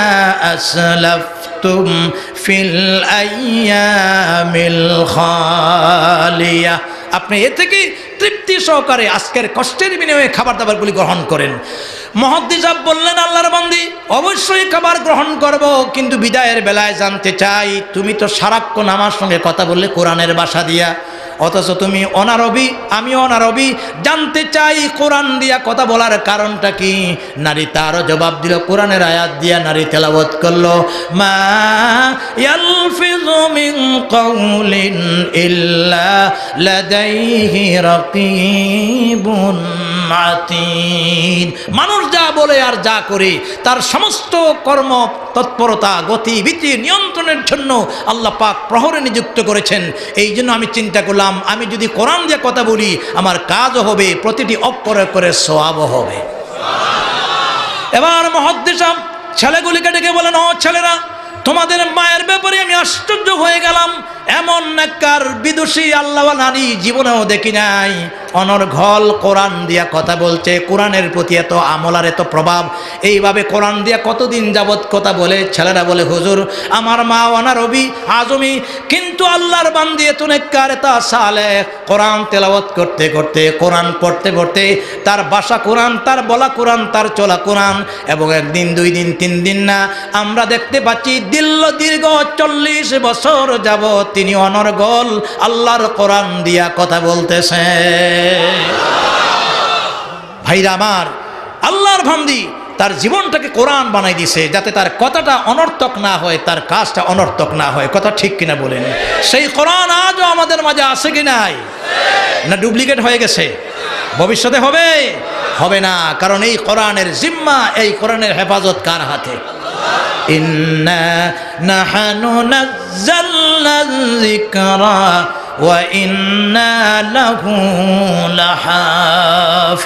আসলাফতুম ফিল আইয়ামিল খালিয়া। আপনি এ থেকে তৃপ্তি সহকারে আজকের কষ্টের বিনিময়ে খাবার দাবারগুলি গ্রহণ করেন। মুহাদ্দিস সাহেব বললেন, আল্লাহর বান্দি অবশ্যই খাবার গ্রহণ করব, কিন্তু বিদায়ের বেলায় জানতে চাই, তুমি তো সারাক্ষণ আমার সঙ্গে কথা বললে কোরআনের ভাষা দিয়া, অথচ তুমি অনারবি, আমি অনারবি, জানতে চাই কোরআন দিয়া কথা বলার কারণটা কি? নারী তারও জবাব দিল, কোরআনের আয়াত দিয়া নারী তেলাওয়াত করলো, মা ইয়ালফিযু মিন কাউলিন ইল্লা লাদাইহি রাকিবুন আতীদ। মানুষ যা বলে আর যা করে তার সমস্ত কর্ম তৎপরতা, গতিবিধি নিয়ন্ত্রণের জন্য আল্লাহ পাক প্রহরে নিযুক্ত করেছেন। এই জন্য আমি চিন্তা করলাম, আমি যদি কোরআন দিয়ে কথা বলি আমার কাজও হবে, প্রতিটি অক্ষরে করে সওয়াবও হবে। এবার মুহাদ্দিস সাহেব ছেলেগুলিকে ডেকে বলেন, ও ছেলেরা, তোমাদের মায়ের ব্যাপারে আমি আশ্চর্য হয়ে গেলাম। এমন নেককার বিদুষী আল্লাহওয়ালা নারী জীবনেও দেখি নাই। অনর্গল কোরআন দিয়া কথা বলছে, কোরআনের প্রতি এত আমল আর এত প্রভাব। এইভাবে কোরআন দিয়া কতদিন যাবৎ কথা বলে। ছেলেরা বলে, হুজুর আমার মা অনারবি, আজমি, কিন্তু আল্লাহর বান্দি এত নেককার, এত সালেহ। কোরআন তেলাওয়াত করতে করতে, কোরআন পড়তে পড়তে তার ভাষা কোরআন, তার বলা কোরআন, তার চলা কোরআন। এবং একদিন, 2 দিন, 3 দিন না, আমরা দেখতে পাচ্ছি দীর্ঘ 40 বছর যাবৎ তিনি অনর্গল আল্লাহর কোরআন দিয়া কথা বলতেছে। ভাইরা আমার, আল্লাহর বান্দি তার জীবনটাকে কোরআন বানাই দিছে, যাতে তার কথাটা অনর্থক না হয়, তার কাজটা অনর্থক না হয়। কথা ঠিক কিনা বলেন? সেই কোরআন আজও আমাদের মাঝে আছে কি নাই? না ডুপ্লিকেট হয়ে গেছে? ভবিষ্যতে হবে? হবে না, কারণ এই কোরআনের জিম্মা, এই কোরআনের হেফাজত কার হাতে? ইন্না নাহনু নাযালনা যিকরা ওয়া ইন্না লাহু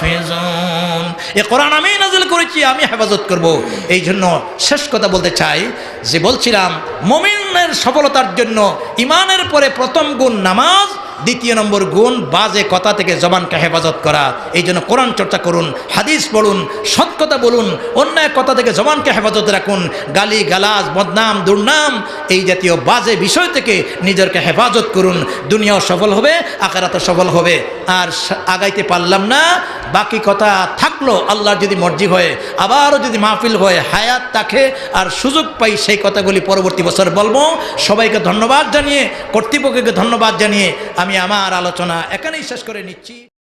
লাহাফিজুন। এই কোরআন আমি নাযিল করেছি, আমি হেফাজত করব। এই জন্য শেষ কথা বলতে চাই, যে বলছিলাম মুমিনের সফলতার জন্য ইমানের পরে প্রথম গুণ নামাজ, দ্বিতীয় নম্বর গুণ বাজে কথা থেকে জবানকে হেফাজত করা। এই জন্য কোরআন চর্চা করুন, হাদিস পড়ুন, সৎ কথা বলুন, অন্যায় কথা থেকে জবানকে হেফাজত রাখুন। গালি গালাজ, বদনাম, দুর্নাম এই জাতীয় বাজে বিষয় থেকে নিজেকে হেফাজত করুন। দুনিয়াও সফল হবে, আখিরাতও সফল হবে। আর আগাইতে পারলাম না, বাকি কথা থাকলো আল্লাহর যদি মর্জি হয়, আবারও যদি মাহফিল হয়, হায়াত থাকে আর সুযোগ পাই, সেই কথাগুলি পরবর্তী বছর বলবো। সবাইকে ধন্যবাদ জানিয়ে, কর্তৃপক্ষকে ধন্যবাদ জানিয়ে আমি আমার আলোচনা এখানেই শেষ করে নিচ্ছি।